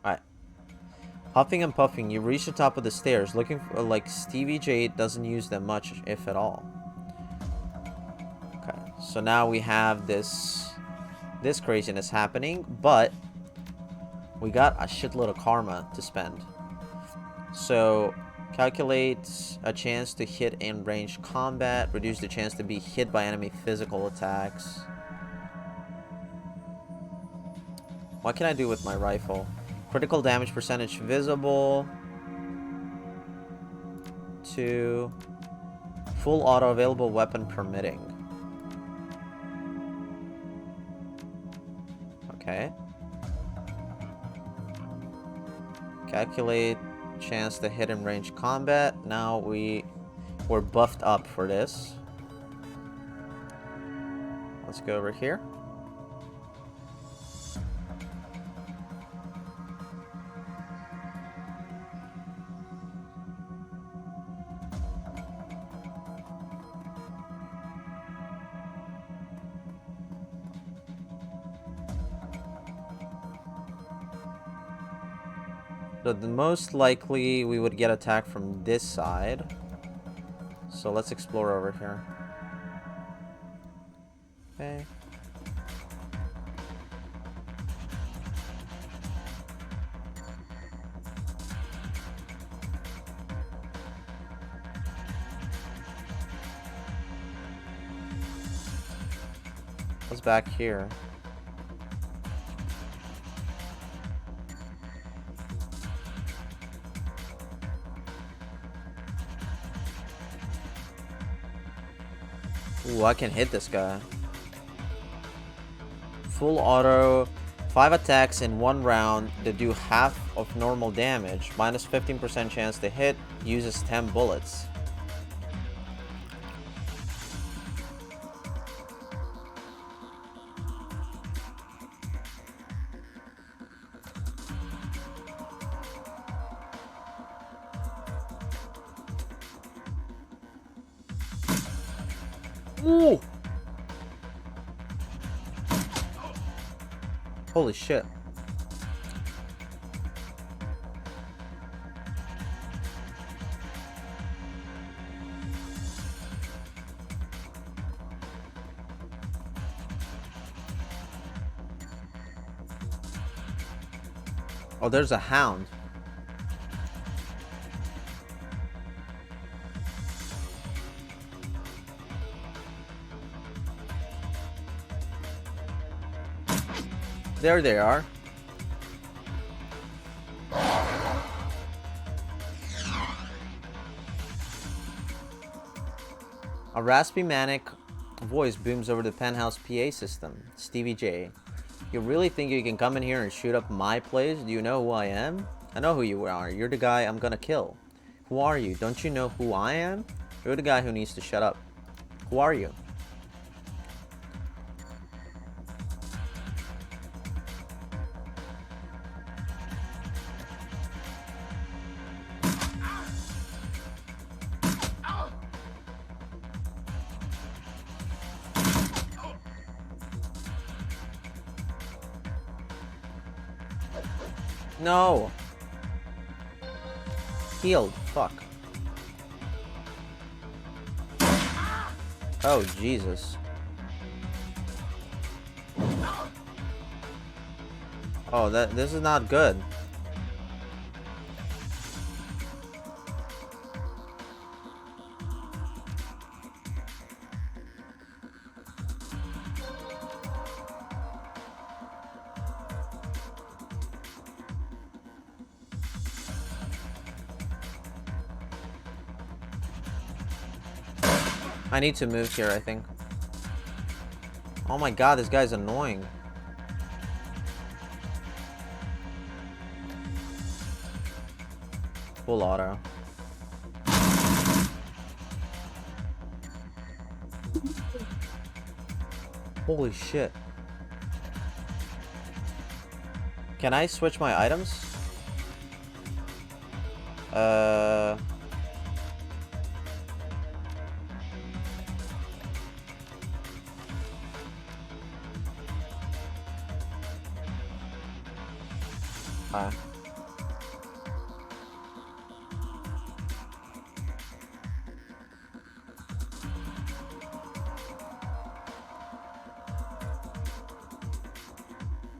Alright. Huffing and puffing, you reach the top of the stairs, looking for, like Stevie J doesn't use them much, if at all. Okay, so now we have this craziness happening, but we got a shitload of karma to spend. So, calculate a chance to hit in range combat, reduce the chance to be hit by enemy physical attacks. What can I do with my rifle? Critical damage percentage visible. 2. Full auto available weapon permitting. Okay. Calculate chance to hit in range combat. Now we're buffed up for this. Let's go over here. So the most likely we would get attacked from this side. So let's explore over here. Okay. What's back here? Ooh, I can hit this guy. Full auto, 5 attacks in 1 round that do half of normal damage, minus 15% chance to hit, uses 10 bullets. Ooh! Holy shit. Oh, there's a hound. There they are. A raspy manic voice booms over the penthouse PA system. Stevie J. You really think you can come in here and shoot up my place? Do you know who I am? I know who you are. You're the guy I'm gonna kill. Who are you? Don't you know who I am? You're the guy who needs to shut up. Who are you? No! Healed. Fuck. Oh, Jesus. Oh, this is not good. I need to move here, I think. Oh my god, this guy's annoying. Full auto. Holy shit. Can I switch my items?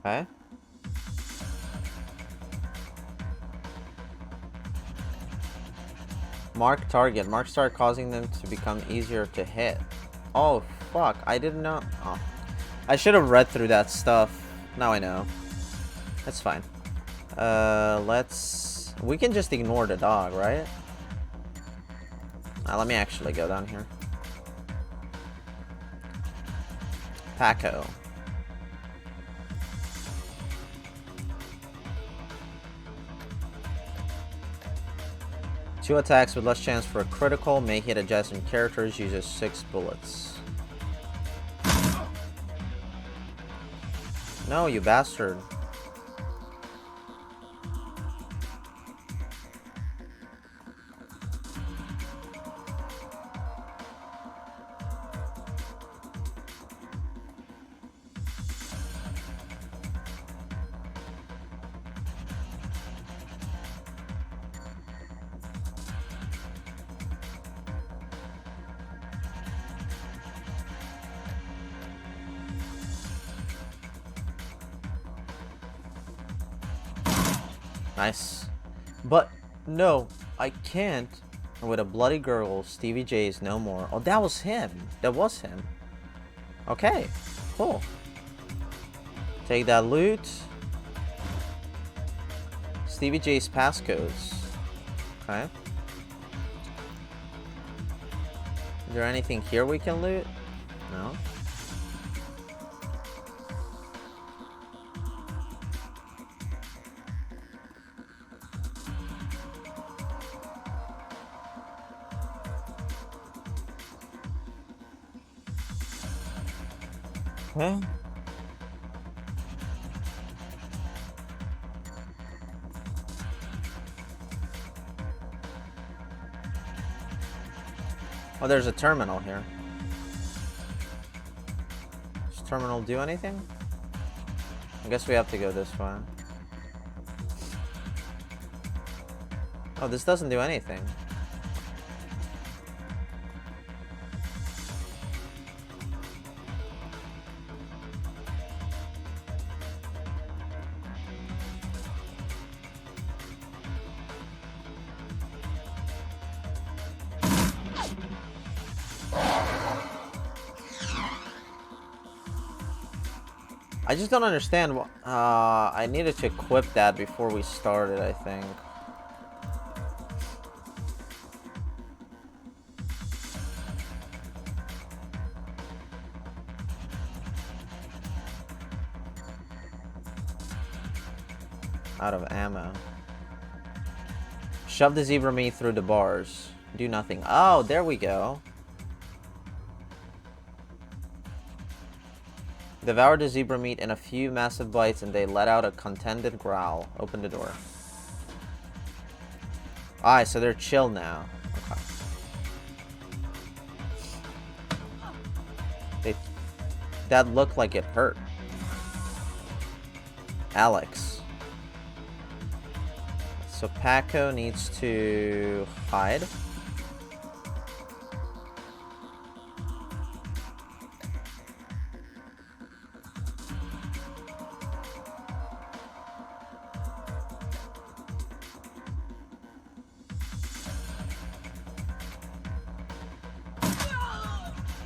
Okay. Mark target. Mark start causing them to become easier to hit. Oh, fuck. I didn't know. Oh. I should have read through that stuff. Now I know. That's fine. Let's... We can just ignore the dog, right? Let me actually go down here. Paco. Two attacks with less chance for a critical, may hit adjacent characters, uses 6 bullets. No, you bastard. Nice. But, no, I can't. With a bloody girl, Stevie J is no more. Oh, that was him. That was him. Okay, cool. Take that loot. Stevie J's passcodes. Okay. Is there anything here we can loot? No. Okay. Oh, there's a terminal here. Does the terminal do anything? I guess we have to go this way. Oh, this doesn't do anything. I just don't understand what, I needed to equip that before we started, I think. Out of ammo. Shove the zebra meat through the bars. Do nothing. Oh, there we go. Devour the zebra meat in a few massive bites and they let out a contented growl. Open the door. Alright, so they're chill now. Okay. That looked like it hurt. Alex. So Paco needs to hide.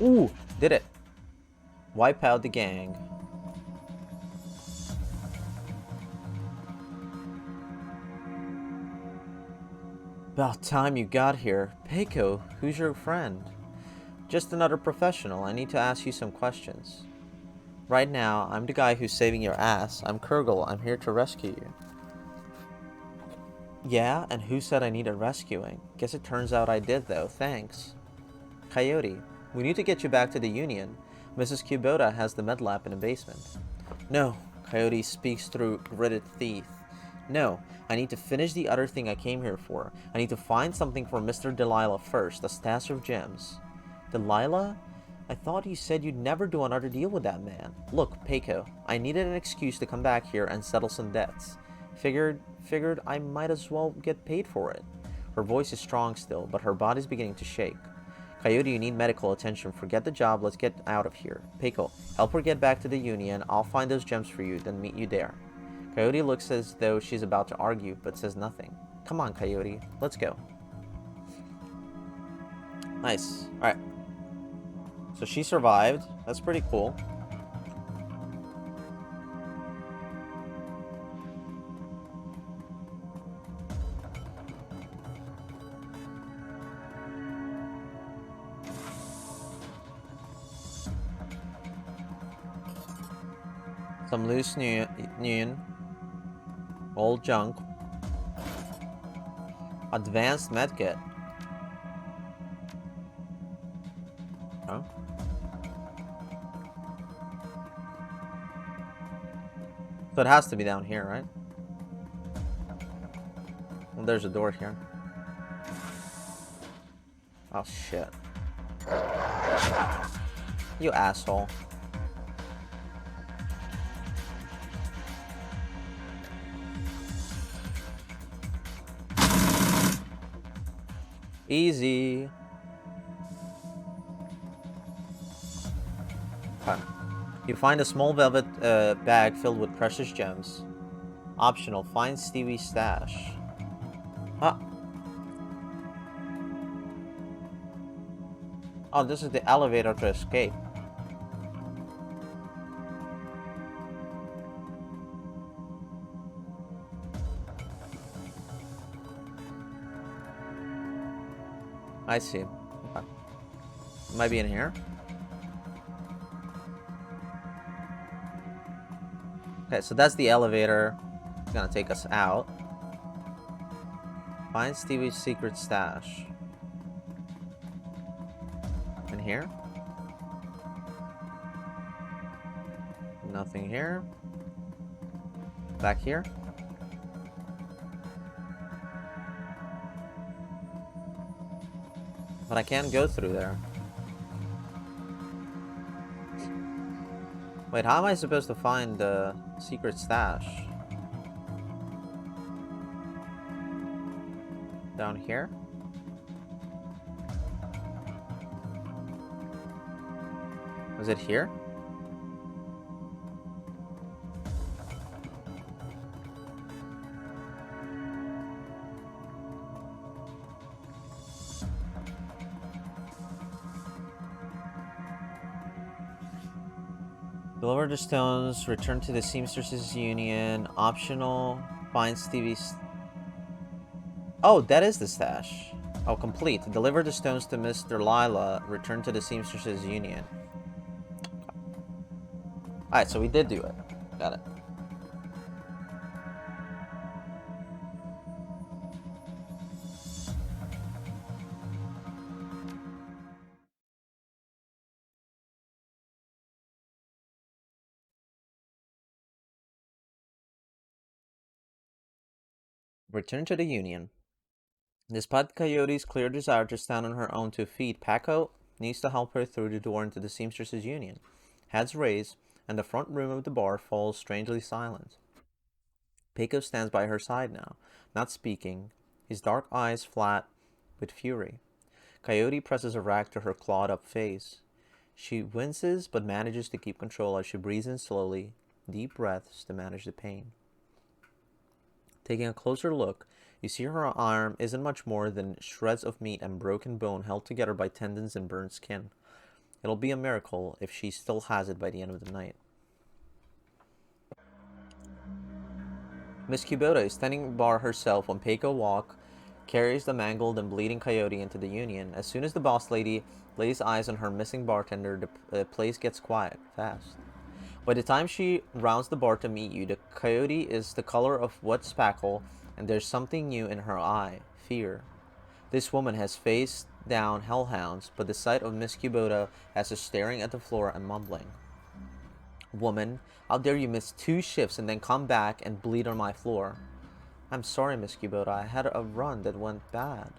Ooh, did it. Wipe out the gang. About time you got here. Peiko, who's your friend? Just another professional. I need to ask you some questions. Right now, I'm the guy who's saving your ass. I'm Kurgle. I'm here to rescue you. Yeah, and who said I needed rescuing? Guess it turns out I did, though. Thanks. Coyote, we need to get you back to the Union. Mrs. Kubota has the med lab in the basement. No, Coyote speaks through gritted teeth. No, I need to finish the other thing I came here for. I need to find something for Mr. Delilah first, a stash of gems. Delilah? I thought you said you'd never do another deal with that man. Look, Peiko, I needed an excuse to come back here and settle some debts. Figured I might as well get paid for it. Her voice is strong still, but her body's beginning to shake. Coyote, you need medical attention. Forget the job, let's get out of here. Peiko, help her get back to the Union. I'll find those gems for you, then meet you there. Coyote looks as though she's about to argue, but says nothing. Come on, Coyote, let's go. Nice. Alright. So she survived. That's pretty cool. Some loose neon. Old junk. Advanced medkit. Huh? So it has to be down here, right? Well, there's a door here. Oh, shit. You asshole. Easy. Okay. You find a small velvet bag filled with precious gems. Optional, find Stevie's stash. Huh. Oh, this is the elevator to escape. I see. Okay. Might be in here. Okay, so that's the elevator. It's gonna take us out. Find Stevie's secret stash. In here? Nothing here. Back here? But I can't go through there. Wait, how am I supposed to find the secret stash? Down here? Was it here? Deliver the stones, return to the Seamstresses Union, optional, find Stevie's... Oh, that is the stash. Oh, complete. Deliver the stones to Mr. Lila, return to the Seamstresses Union. Alright, so we did do it. Got it. Return to the Union. Despite Coyote's clear desire to stand on her own 2 feet, Paco needs to help her through the door into the Seamstresses Union. Heads raise, and the front room of the bar falls strangely silent. Peiko stands by her side now, not speaking, his dark eyes flat with fury. Coyote presses a rag to her clawed-up face. She winces but manages to keep control as she breathes in slowly, deep breaths to manage the pain. Taking a closer look, you see her arm isn't much more than shreds of meat and broken bone held together by tendons and burned skin. It'll be a miracle if she still has it by the end of the night. Miss Kubota is standing bar herself when Peiko carries the mangled and bleeding Coyote into the Union. As soon as the boss lady lays eyes on her missing bartender, the place gets quiet, fast. By the time she rounds the bar to meet you, the Coyote is the color of wet spackle, and there's something new in her eye, fear. This woman has faced down hellhounds, but the sight of Miss Kubota has her staring at the floor and mumbling. Woman, how dare you miss 2 shifts and then come back and bleed on my floor? I'm sorry, Miss Kubota. I had a run that went bad.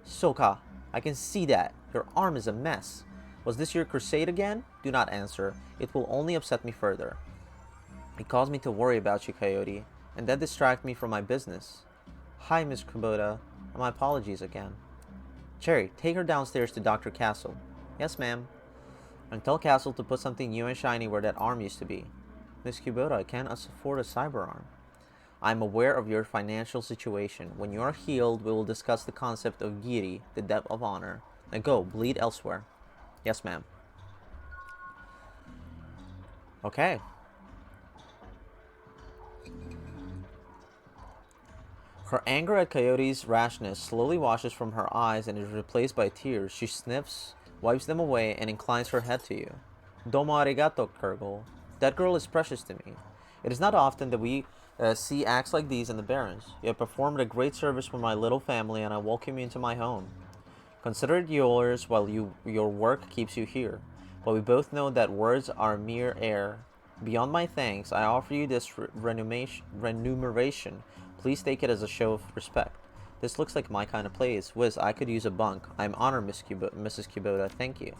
Soka, I can see that. Your arm is a mess. Was this your crusade again? Do not answer. It will only upset me further. It caused me to worry about you, Coyote, and that distracted me from my business. Hi, Miss Kubota, and my apologies again. Cherry, take her downstairs to Dr. Castle. Yes, ma'am. And tell Castle to put something new and shiny where that arm used to be. Miss Kubota, I can't afford a cyber arm. I'm aware of your financial situation. When you are healed, we will discuss the concept of giri, the debt of honor. Now go, bleed elsewhere. Yes, ma'am. Okay. Her anger at Coyote's rashness slowly washes from her eyes and is replaced by tears. She sniffs, wipes them away, and inclines her head to you. Domo arigato, Kurgle. That girl is precious to me. It is not often that we see acts like these in the Barrens. You have performed a great service for my little family, and I welcome you into my home. Consider it yours while your work keeps you here. But we both know that words are mere air. Beyond my thanks, I offer you this remuneration. Please take it as a show of respect. This looks like my kind of place. Wiz, I could use a bunk. I am honored, Mrs. Kubota. Thank you.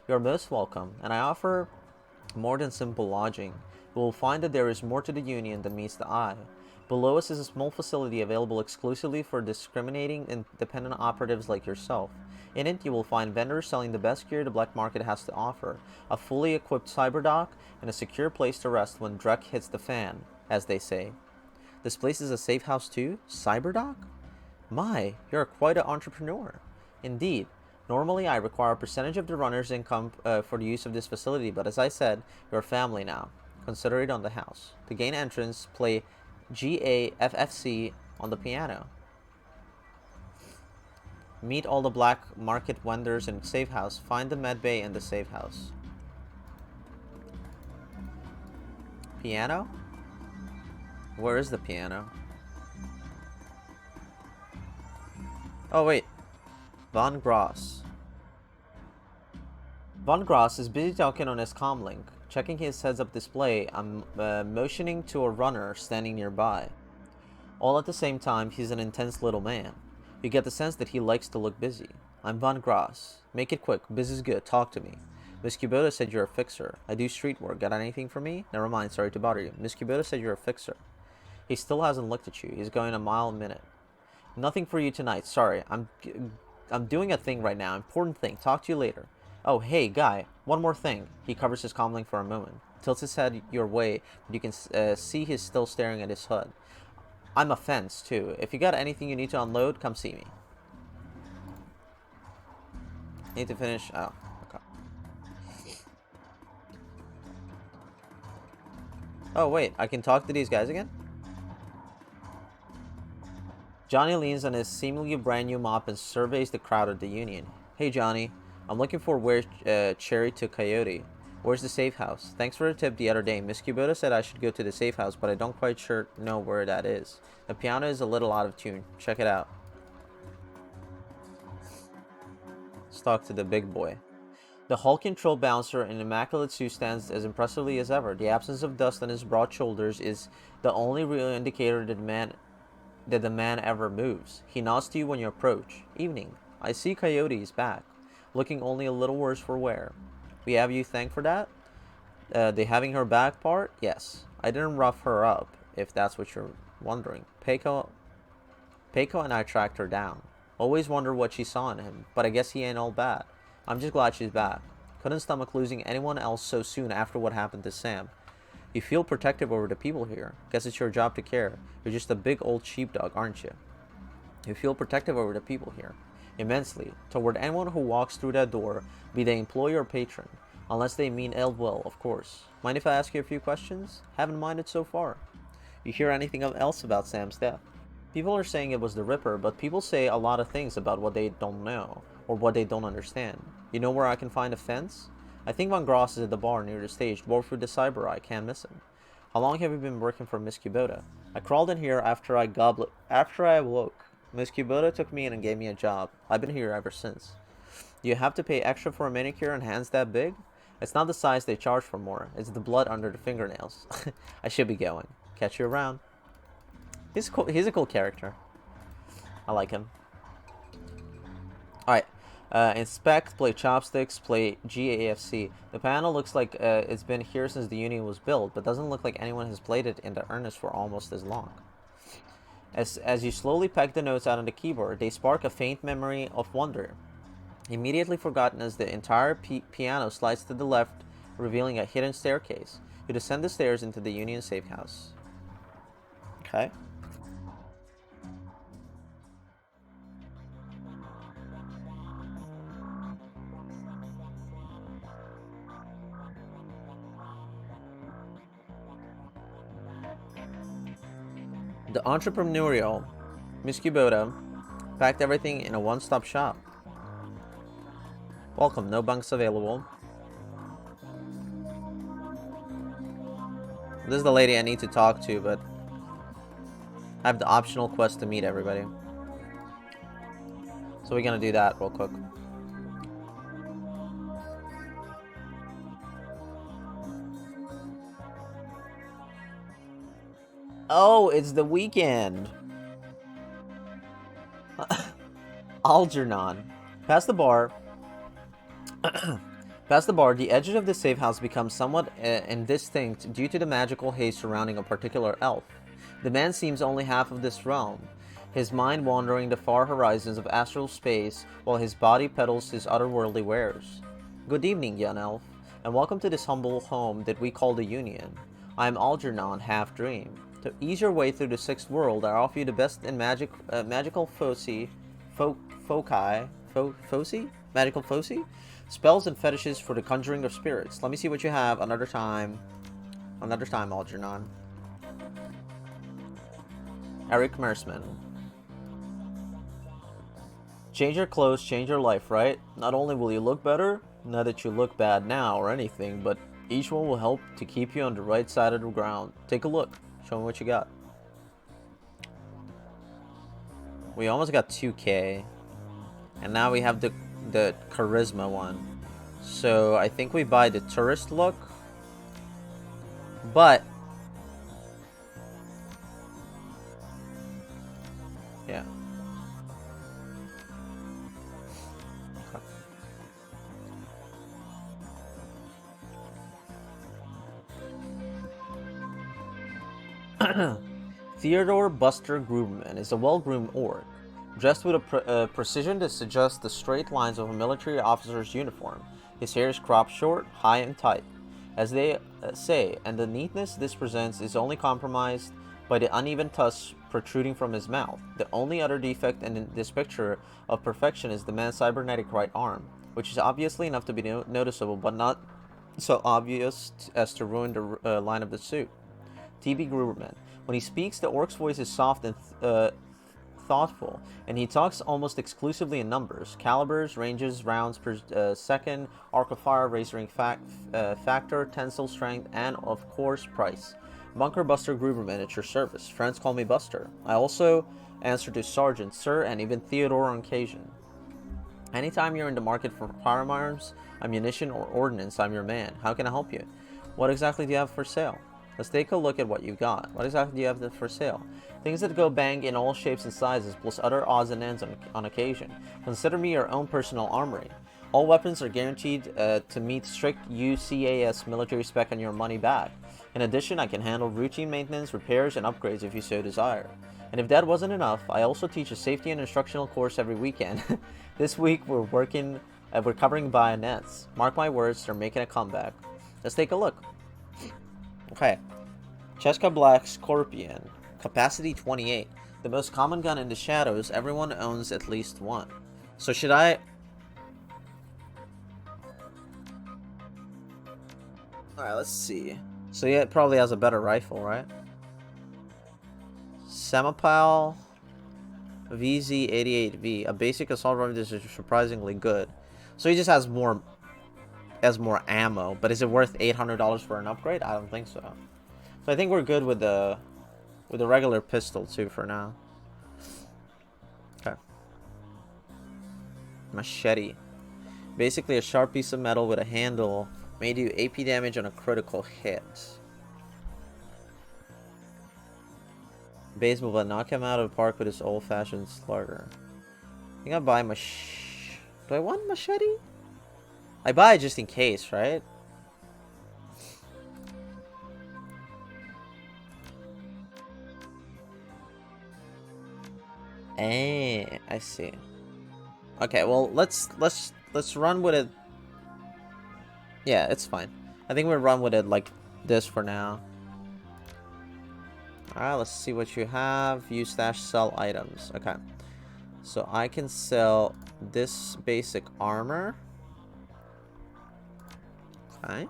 You are most welcome, and I offer more than simple lodging. You will find that there is more to the Union than meets the eye. Below us is a small facility available exclusively for discriminating independent operatives like yourself. In it, you will find vendors selling the best gear the black market has to offer, a fully equipped cyberdock, and a secure place to rest when Drek hits the fan, as they say. This place is a safe house too? Cyberdock? My, you're quite an entrepreneur. Indeed. Normally, I require a percentage of the runner's income for the use of this facility, but as I said, you're a family now. Consider it on the house. To gain entrance, play GAFFC on the piano. Meet all the black market vendors in safe house. Find the med bay in the safe house. Piano? Where is the piano? Oh wait. Von Gross. Von Gross is busy talking on his comlink. Checking his heads-up display, I'm motioning to a runner standing nearby. All at the same time, he's an intense little man. You get the sense that he likes to look busy. I'm Von Gross. Make it quick. Busy's good. Talk to me. Miss Kubota said you're a fixer. I do street work. Got anything for me? Never mind. Sorry to bother you. Miss Kubota said you're a fixer. He still hasn't looked at you. He's going a mile a minute. Nothing for you tonight. Sorry. I'm doing a thing right now. Important thing. Talk to you later. Oh, hey, guy. One more thing. He covers his comlink for a moment. Tilts his head your way, but you can see he's still staring at his HUD. I'm a fence, too. If you got anything you need to unload, come see me. Need to finish. Oh, okay. Oh, wait. I can talk to these guys again? Johnny leans on his seemingly brand new mop and surveys the crowd at the Union. Hey, Johnny. I'm looking for where Cherry took Coyote. Where's the safe house? Thanks for the tip the other day. Miss Kubota said I should go to the safe house, but I don't quite sure know where that is. The piano is a little out of tune. Check it out. Let's talk to the big boy. The hulking troll bouncer in immaculate suit stands as impressively as ever. The absence of dust on his broad shoulders is the only real indicator that the man ever moves. He nods to you when you approach. Evening. I see Coyote is back, looking only a little worse for wear. We have you thanked for that? The having her back part? Yes. I didn't rough her up. if that's what you're wondering. Peiko and I tracked her down. Always wonder what she saw in him, but I guess he ain't all bad. I'm just glad she's back. Couldn't stomach losing anyone else so soon after what happened to Sam. You feel protective over the people here. Guess it's your job to care. You're just a big old sheepdog, aren't you? You feel protective over the people here. Immensely. Toward anyone who walks through that door, be they employee or patron. Unless they mean ill will, of course. Mind if I ask you a few questions? Haven't minded so far. You hear anything else about Sam's death? People are saying it was the Ripper, but people say a lot of things about what they don't know, or what they don't understand. You know where I can find a fence? I think Von Gross is at the bar near the stage, dwarfed with the cyber eye, can't miss him. How long have you been working for Miss Kubota? I crawled in here after I awoke. Miss Kubota took me in and gave me a job. I've been here ever since. Do you have to pay extra for a manicure and hands that big? It's not the size they charge for more, it's the blood under the fingernails. I should be going. Catch you around. He's cool. He's a cool character. I like him. Alright. Inspect, play chopsticks, play GAFC. The panel looks like it's been here since the Union was built, but doesn't look like anyone has played it in earnest for almost as long. As you slowly peck the notes out on the keyboard, they spark a faint memory of wonder. Immediately forgotten as the entire piano slides to the left, revealing a hidden staircase. You descend the stairs into the Union safe house. Okay. The entrepreneurial Miss Kubota packed everything in a one-stop shop. Welcome, no bunks available. This is the lady I need to talk to, but I have the optional quest to meet everybody. So we're gonna do that real quick. Oh, it's the weekend. Algernon. Past the bar, the edges of the safe house become somewhat indistinct due to the magical haze surrounding a particular elf. The man seems only half of this realm, his mind wandering the far horizons of astral space while his body peddles his otherworldly wares. Good evening, young elf, and welcome to this humble home that we call the Union. I am Algernon, Half Dream. To ease your way through the sixth world, I offer you the best in magical magical foci? Spells and fetishes for the conjuring of spirits. Let me see what you have another time. Another time, Algernon. Eric Mersman. Change your clothes, change your life, right? Not only will you look better, not that you look bad now or anything, but each one will help to keep you on the right side of the ground. Take a look. Show me what you got. We almost got 2K. And now we have the charisma one. So I think we buy the tourist look. But yeah. Okay. Theodore Buster Gruberman is a well-groomed orc, dressed with a precision that suggests the straight lines of a military officer's uniform. His hair is cropped short, high and tight, as they say, and the neatness this presents is only compromised by the uneven tusks protruding from his mouth. The only other defect in this picture of perfection is the man's cybernetic right arm, which is obviously enough to be noticeable, but not so obvious as to ruin the line of the suit. T.B. Gruberman. When he speaks, the orc's voice is soft and thoughtful, and he talks almost exclusively in numbers: calibers, ranges, rounds per second, arc of fire, razor factor, tensile strength, and of course price. Bunker Buster Gruberman at your service. Friends call me Buster. I also answer to Sergeant, Sir, and even Theodore on occasion. Anytime you're in the market for firearms, ammunition, or ordnance, I'm your man. How can I help you? What exactly do you have for sale? Let's take a look at what you got. What exactly do you have for sale? Things that go bang in all shapes and sizes, plus other odds and ends on occasion. Consider me your own personal armory. All weapons are guaranteed to meet strict UCAS military spec and your money back. In addition, I can handle routine maintenance, repairs, and upgrades if you so desire. And if that wasn't enough, I also teach a safety and instructional course every weekend. This week we're covering bayonets. Mark my words, they're making a comeback. Let's take a look. Okay. Cheska Black Scorpion. Capacity 28. The most common gun in the shadows. Everyone owns at least one. So should I... Alright, let's see. So yeah, it probably has a better rifle, right? Samopal VZ88V. A basic assault rifle is surprisingly good. So he just has more ammo. But is it worth $800 for an upgrade? I don't think so. So I think we're good with the regular pistol too for now. Okay. Machete. Basically a sharp piece of metal with a handle. May do AP damage on a critical hit. Baseball, but knock him out of the park with his old-fashioned slugger. I think I buy do I want machete? I buy it just in case, right? I see. Okay, well let's run with it. Yeah, it's fine. I think we'll run with it like this for now. Alright, let's see what you have. View stash, sell items. Okay. So I can sell this basic armor. Okay.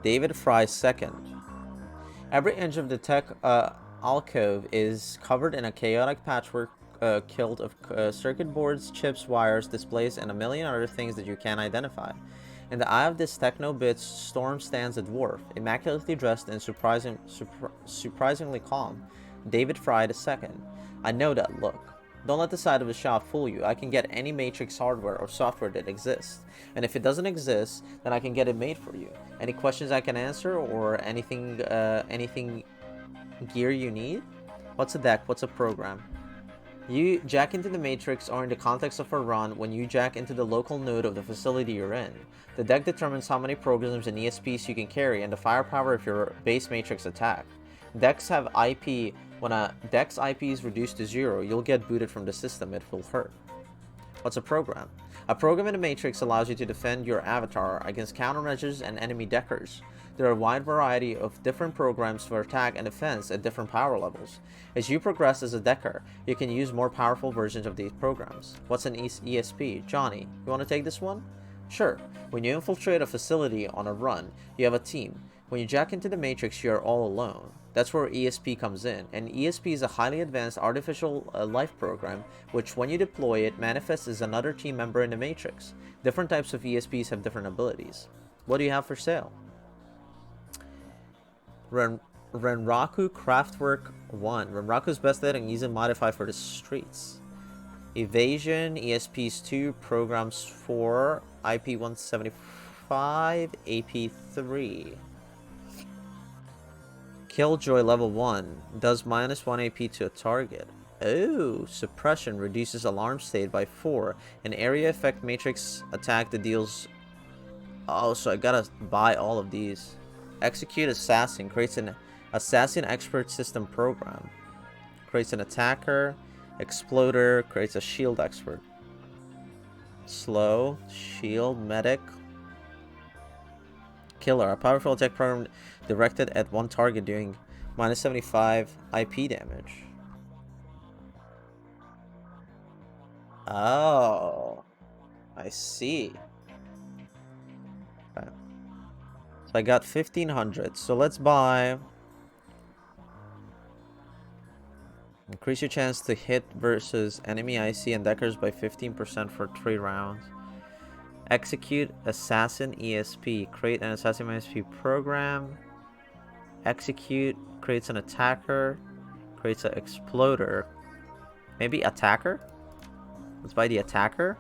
David Fry second. Every inch of the tech alcove is covered in a chaotic patchwork kilt of circuit boards, chips, wires, displays, and a million other things that you can't identify. In the eye of this techno-bit storm stands a dwarf, immaculately dressed and surprisingly calm. David Fry II. I know that look. Don't let the side of the shop fool you. I can get any Matrix hardware or software that exists. And if it doesn't exist, then I can get it made for you. Any questions I can answer or anything gear you need? What's a deck? What's a program? You jack into the Matrix or in the context of a run when you jack into the local node of the facility you're in. The deck determines how many programs and ESPs you can carry and the firepower of your base Matrix attack. Decks have IP. When a deck's IP is reduced to 0, you'll get booted from the system. It will hurt. What's a program? A program in the Matrix allows you to defend your avatar against countermeasures and enemy deckers. There are a wide variety of different programs for attack and defense at different power levels. As you progress as a decker, you can use more powerful versions of these programs. What's an ESP? Johnny, you want to take this one? Sure. When you infiltrate a facility on a run, you have a team. When you jack into the Matrix, you are all alone. That's where ESP comes in. An ESP is a highly advanced artificial life program, which when you deploy it, manifests as another team member in the Matrix. Different types of ESPs have different abilities. What do you have for sale? Renraku Craftwork 1. Renraku's best at and easy to modify for the streets. Evasion, ESPs 2, Programs 4, IP 175, AP 3. Killjoy level 1 does -1 AP to a target. Oh, suppression reduces alarm state by 4. An area effect matrix attack that deals. Oh, so I gotta buy all of these. Execute assassin creates an assassin expert system program. Creates an attacker. Exploder creates a shield expert. Slow, shield, medic. Killer, a powerful attack program directed at one target doing -75 IP damage. Oh, I see. Okay. So I got 1500. So let's buy. Increase your chance to hit versus enemy IC and deckers by 15% for 3 rounds. Execute Assassin ESP. Create an Assassin ESP program. Execute. Creates an attacker. Creates an exploder. Maybe attacker? Let's buy the attacker.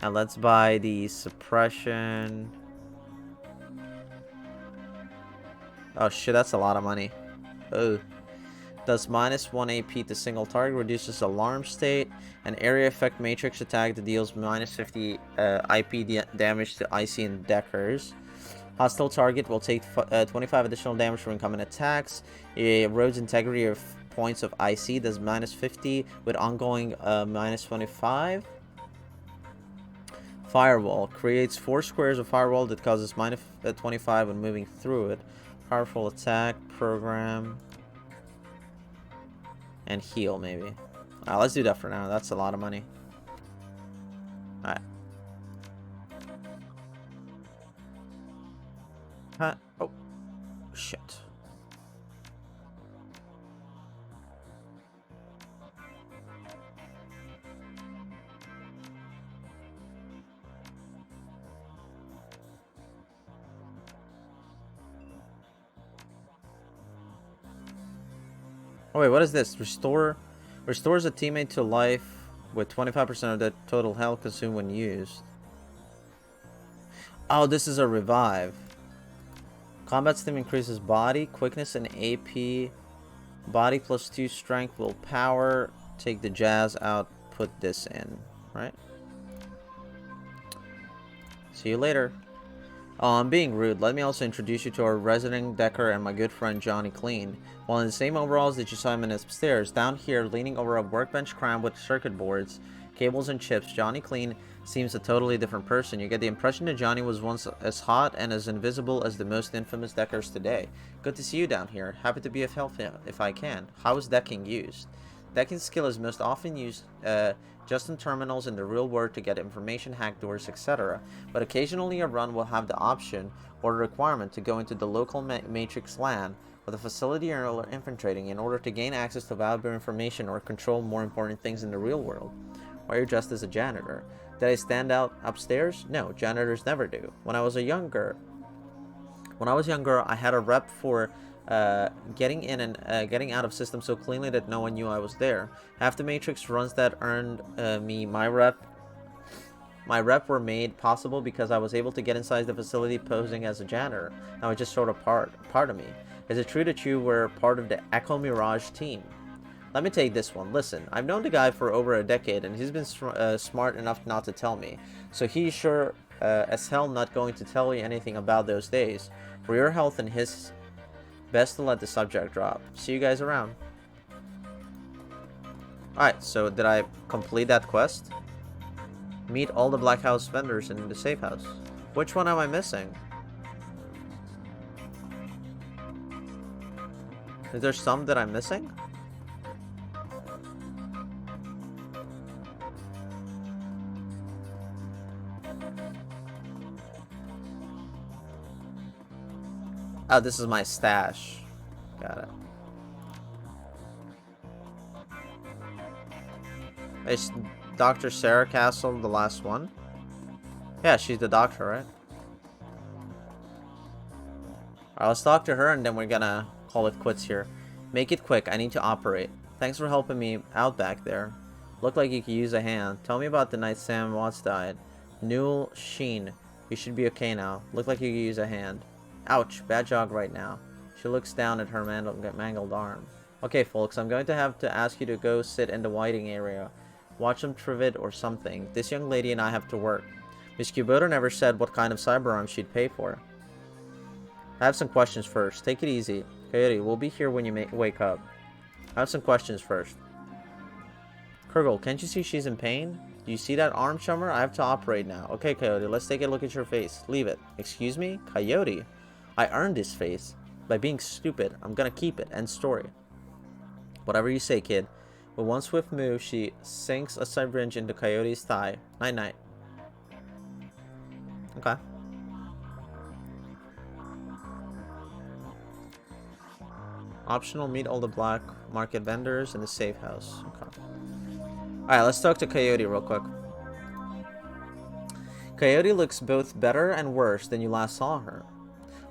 And let's buy the suppression. Oh shit, that's a lot of money. Oh. Does -1 AP to single target, reduces alarm state, and area effect matrix attack that deals -50 IP damage to IC and Deckers. Hostile target will take 25 additional damage from incoming attacks. It erodes integrity of points of IC, does -50 with ongoing -25. Firewall creates 4 squares of firewall that causes -25 when moving through it. Powerful attack, program, and heal maybe. Alright, let's do that for now. That's a lot of money. Alright. Huh? Oh, shit. Oh wait, what is this? Restores a teammate to life with 25% of the total health consumed when used. Oh, this is a revive. Combat stim increases body, quickness, and AP. Body +2 strength, willpower. Take the jazz out, put this in. Right? See you later. Oh, I'm being rude. Let me also introduce you to our resident decker and my good friend Johnny Clean. While in the same overalls that you saw him in upstairs, down here, leaning over a workbench crammed with circuit boards, cables, and chips, Johnny Clean seems a totally different person. You get the impression that Johnny was once as hot and as invisible as the most infamous deckers today. Good to see you down here. Happy to be of help if I can. How is decking used? Decking skill is most often used just in terminals in the real world to get information, hack doors, etc. But occasionally a run will have the option or requirement to go into the local matrix LAN with a facility you're infiltrating in order to gain access to valuable information or control more important things in the real world. Why you're dressed as a janitor? Did I stand out upstairs? No, janitors never do. When I was younger, I had a rep for getting in and getting out of systems so cleanly that no one knew I was there. Half the matrix runs that earned me my rep were made possible because I was able to get inside the facility posing as a janitor. Now it's just sort of part of me. Is it true that you were part of the Echo Mirage team? Let me take this one. Listen, I've known the guy for over a decade and he's been smart enough not to tell me. So he's sure as hell not going to tell you anything about those days. For your health and his, best to let the subject drop. See you guys around. Alright, so did I complete that quest? Meet all the Black House vendors in the safe house. Which one am I missing? Is there some that I'm missing? Oh, this is my stash. Got it. Is Dr. Sarah Castle the last one? Yeah, she's the doctor, right? Alright, let's talk to her and then we're gonna call it quits here. Make it quick, I need to operate. Thanks for helping me out back there. Look like you could use a hand. Tell me about the night Sam Watts died. Newell Sheen. You should be okay now. Look like you could use a hand. Ouch, bad jog right now. She looks down at her mangled arm. Okay, folks, I'm going to have to ask you to go sit in the waiting area. Watch some Trivet or something. This young lady and I have to work. Miss Kubota never said what kind of cyberarm she'd pay for. I have some questions first. Take it easy. Coyote, we'll be here when you wake up. I have some questions first. Kurgle, can't you see she's in pain? Do you see that arm, chummer? I have to operate now. Okay, Coyote, let's take a look at your face. Leave it. Excuse me? Coyote? I earned this face. By being stupid, I'm gonna keep it. End story. Whatever you say, kid. With one swift move, she sinks a syringe into Coyote's thigh. Night-night. Okay. Optional, meet all the Black Market vendors in the safe house. Okay. Alright, let's talk to Coyote real quick. Coyote looks both better and worse than you last saw her.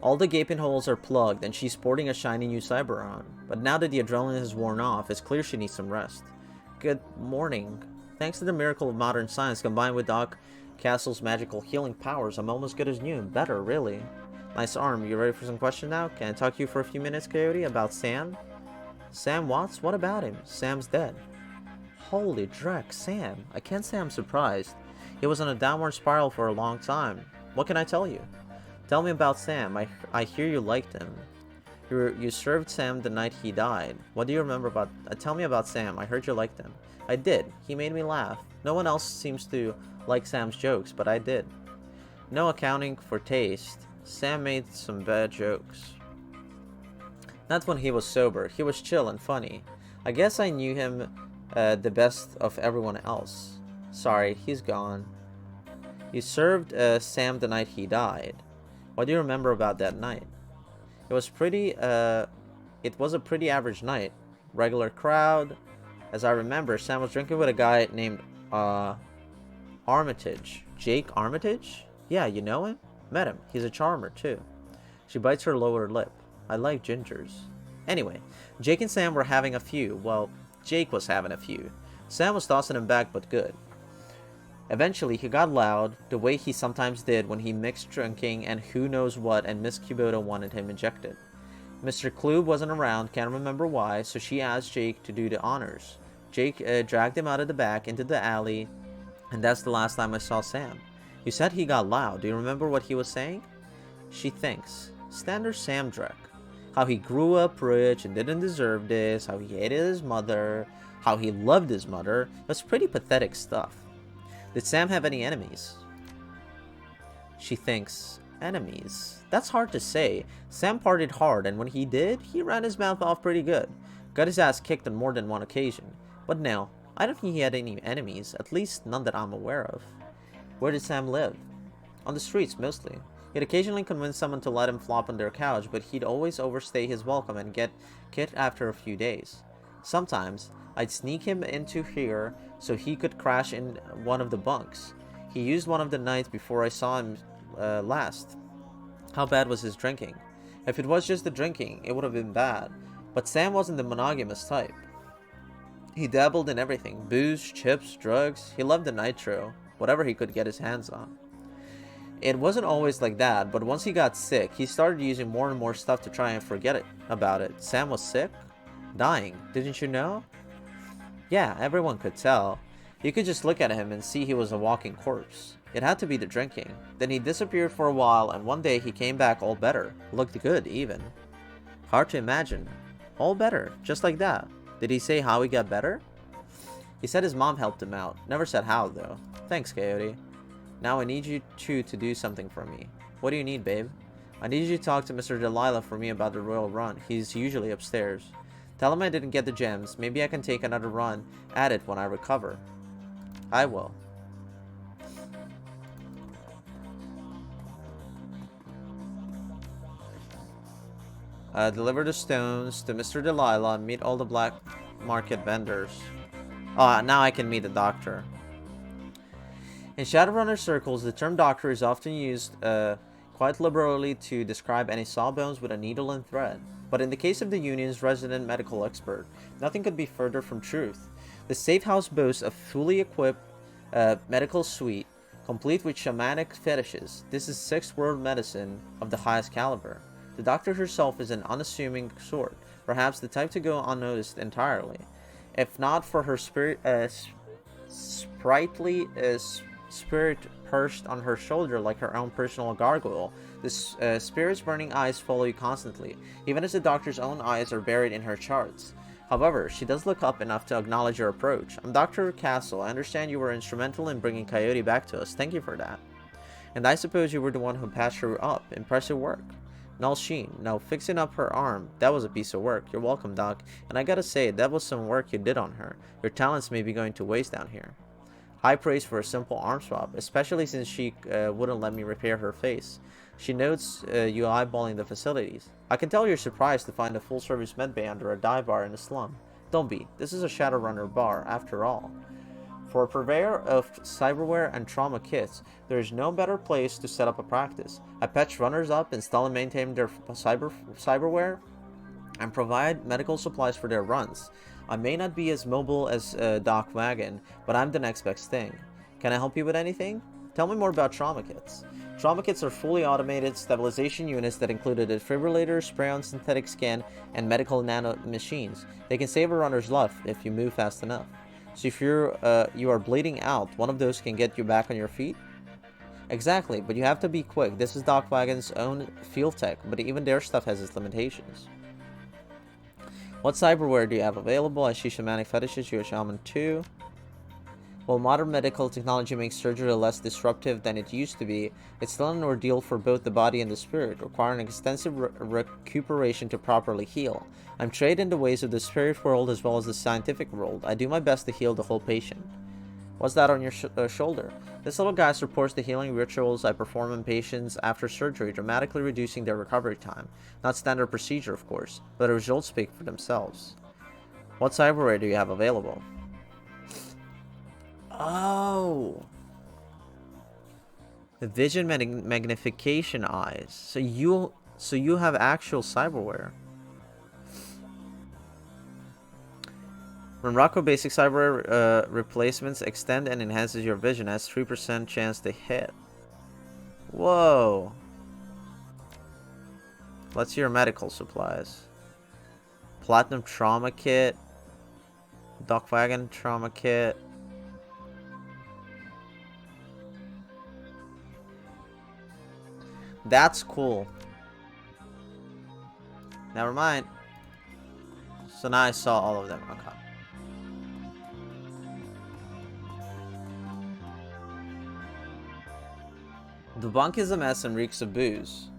All the gaping holes are plugged, and she's sporting a shiny new cyberarm. But now that the adrenaline has worn off, it's clear she needs some rest. Good morning. Thanks to the miracle of modern science combined with Doc Castle's magical healing powers, I'm almost good as new. Better, really. Nice arm. You ready for some questions now? Can I talk to you for a few minutes, Coyote, about Sam? Sam Watts? What about him? Sam's dead. Holy dreck, Sam. I can't say I'm surprised. He was on a downward spiral for a long time. What can I tell you? Tell me about Sam. I hear you liked him. You served Sam the night he died. What do you remember about... tell me about Sam. I heard you liked him. I did. He made me laugh. No one else seems to like Sam's jokes, but I did. No accounting for taste. Sam made some bad jokes. Not when he was sober. He was chill and funny. I guess I knew him the best of everyone else. Sorry, he's gone. You served Sam the night he died. What do you remember about that night? It was a pretty average night. Regular crowd. As I remember, Sam was drinking with a guy named Armitage. Jake Armitage? Yeah, you know him? Met him. He's a charmer, too. She bites her lower lip. I like gingers. Anyway, Jake and Sam were having a few. Well, Jake was having a few. Sam was tossing him back, but good. Eventually, he got loud, the way he sometimes did when he mixed drinking and who knows what, and Miss Kubota wanted him ejected. Mr. Klube wasn't around, can't remember why, so she asked Jake to do the honors. Jake dragged him out of the back into the alley, and that's the last time I saw Sam. You said he got loud. Do you remember what he was saying? She thinks. Standard Sam Drek. How he grew up rich and didn't deserve this, how he hated his mother, how he loved his mother. It was pretty pathetic stuff. Did Sam have any enemies? She thinks. Enemies? That's hard to say. Sam partied hard, and when he did, he ran his mouth off pretty good. Got his ass kicked on more than one occasion. But no, I don't think he had any enemies, at least none that I'm aware of. Where did Sam live? On the streets, mostly. He'd occasionally convince someone to let him flop on their couch, but he'd always overstay his welcome and get kicked after a few days. Sometimes, I'd sneak him into here so he could crash in one of the bunks. He used one of the nights before I saw him last. How bad was his drinking? If it was just the drinking, it would have been bad. But Sam wasn't the monogamous type. He dabbled in everything. Booze, chips, drugs. He loved the nitro. Whatever he could get his hands on. It wasn't always like that, but once he got sick, he started using more and more stuff to try and forget about it. Sam was sick? Dying. Didn't you know? Yeah, everyone could tell. You could just look at him and see he was a walking corpse. It had to be the drinking. Then he disappeared for a while, and one day he came back all better. Looked good, even. Hard to imagine. All better, just like that. Did he say how he got better? He said his mom helped him out. Never said how, though. Thanks, Coyote. Now I need you two to do something for me. What do you need, babe? I need you to talk to Mr. Delilah for me about the Royal Run. He's usually upstairs. Tell him I didn't get the gems. Maybe I can take another run at it when I recover. I will. Deliver the stones to Mr. Delilah and meet all the black market vendors. Now I can meet the doctor. In Shadowrunner circles, the term doctor is often used quite liberally to describe any sawbones with a needle and thread. But in the case of the Union's resident medical expert, nothing could be further from truth. The safe house boasts a fully equipped medical suite, complete with shamanic fetishes. This is sixth world medicine of the highest caliber. The doctor herself is an unassuming sort, perhaps the type to go unnoticed entirely. If not for her sprightly spirit perched on her shoulder like her own personal gargoyle, the spirit's burning eyes follow you constantly, even as the doctor's own eyes are buried in her charts. However, she does look up enough to acknowledge your approach. I'm Dr. Castle. I understand you were instrumental in bringing Coyote back to us. Thank you for that. And I suppose you were the one who patched her up. Impressive work. Null Sheen. No, fixing up her arm. That was a piece of work. You're welcome, Doc. And I gotta say, that was some work you did on her. Your talents may be going to waste down here. High praise for a simple arm swap, especially since she wouldn't let me repair her face. She notes you eyeballing the facilities. I can tell you're surprised to find a full-service medbay under a dive bar in a slum. Don't be. This is a Shadowrunner bar, after all. For a purveyor of cyberware and trauma kits, there is no better place to set up a practice. I patch runners up, install and maintain their cyberware, and provide medical supplies for their runs. I may not be as mobile as Doc Wagon, but I'm the next best thing. Can I help you with anything? Tell me more about trauma kits. Trauma kits are fully automated stabilization units that include a defibrillator, spray-on synthetic skin, and medical nano machines. They can save a runner's life if you move fast enough. So if you are bleeding out, one of those can get you back on your feet? Exactly, but you have to be quick. This is Docwagon's own field tech, but even their stuff has its limitations. What cyberware do you have available? I see shamanic fetishes, you a shaman too. While modern medical technology makes surgery less disruptive than it used to be, it's still an ordeal for both the body and the spirit, requiring extensive recuperation to properly heal. I'm trained in the ways of the spirit world as well as the scientific world. I do my best to heal the whole patient. What's that on your shoulder? This little guy supports the healing rituals I perform on patients after surgery, dramatically reducing their recovery time. Not standard procedure, of course, but the results speak for themselves. What cyberware do you have available? Oh, the vision magnification eyes. So you have actual cyberware. When Rocco basic cyberware replacements extend and enhances your vision, has 3% chance to hit. Whoa. Let's see your medical supplies. Platinum trauma kit. Docwagon trauma kit. That's cool. Never mind. So now I saw all of them. Okay. The bunk is a mess and reeks of booze.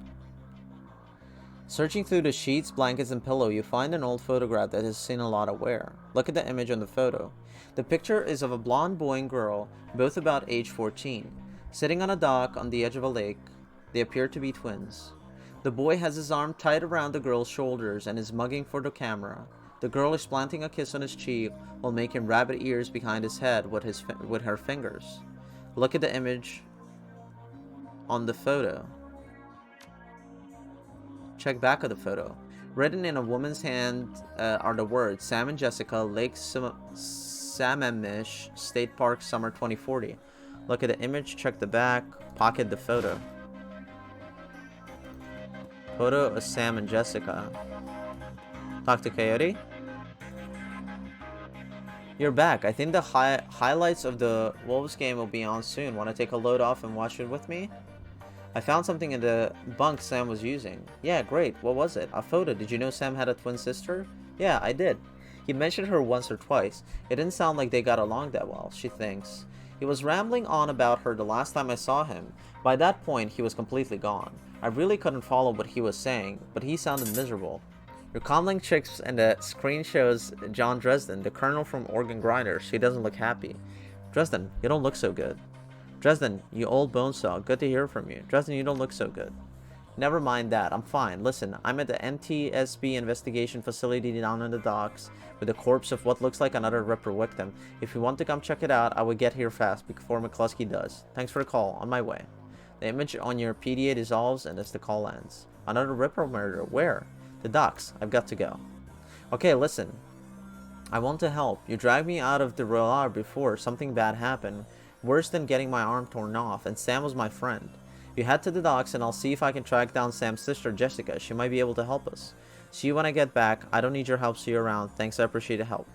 Searching through the sheets, blankets, and pillow, you find an old photograph that has seen a lot of wear. Look at the image on the photo. The picture is of a blonde boy and girl, both about age 14, sitting on a dock on the edge of a lake. They appear to be twins. The boy has his arm tied around the girl's shoulders and is mugging for the camera. The girl is planting a kiss on his cheek while making rabbit ears behind his head with her fingers. Look at the image on the photo. Check back of the photo. Written in a woman's hand are the words, Sam and Jessica, Lake Sammamish State Park, Summer 2040. Look at the image, check the back, pocket the photo. Photo of Sam and Jessica. Talk to Coyote. You're back. I think the highlights of the Wolves game will be on soon. Want to take a load off and watch it with me? I found something in the bunk Sam was using. Yeah, great. What was it? A photo. Did you know Sam had a twin sister? Yeah, I did. He mentioned her once or twice. It didn't sound like they got along that well, she thinks. He was rambling on about her the last time I saw him. By that point, he was completely gone. I really couldn't follow what he was saying, but he sounded miserable. Your comlink checks and the screen shows John Dresden, the colonel from Organ Grinders. He doesn't look happy. Dresden, you don't look so good. Dresden, you old bonesaw. Good to hear from you. Dresden, you don't look so good. Never mind that. I'm fine. Listen, I'm at the NTSB investigation facility down in the docks with the corpse of what looks like another Ripper victim. If you want to come check it out, I will get here fast before McCluskey does. Thanks for the call. On my way. The image on your PDA dissolves and as the call ends. Another Ripper murder. Where? The docks. I've got to go. Okay, listen. I want to help. You dragged me out of the roller before something bad happened. Worse than getting my arm torn off, and Sam was my friend. You head to the docks and I'll see if I can track down Sam's sister, Jessica. She might be able to help us. See you when I get back. I don't need your help. See you around. Thanks, I appreciate the help.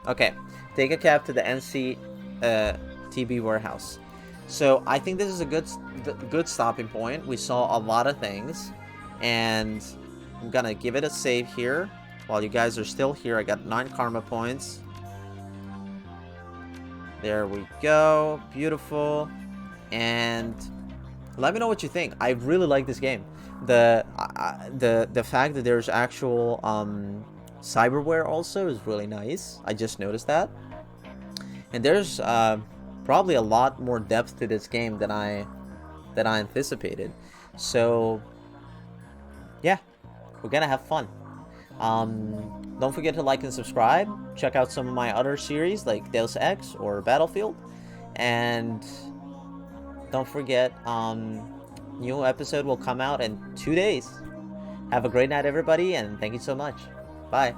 Okay, take a cab to the NCTB warehouse. So I think this is a good stopping point. We saw a lot of things, and I'm gonna give it a save here while you guys are still here. I got 9 karma points. There we go. Beautiful. And let me know what you think. I really like this game. The fact that there's actual cyberware also is really nice. I just noticed that. And there's probably a lot more depth to this game than I anticipated. So yeah, we're gonna have fun. Don't forget to like and subscribe. Check out some of my other series like Deus Ex or Battlefield. And don't forget, new episode will come out in 2 days. Have a great night, everybody, and thank you so much. Bye.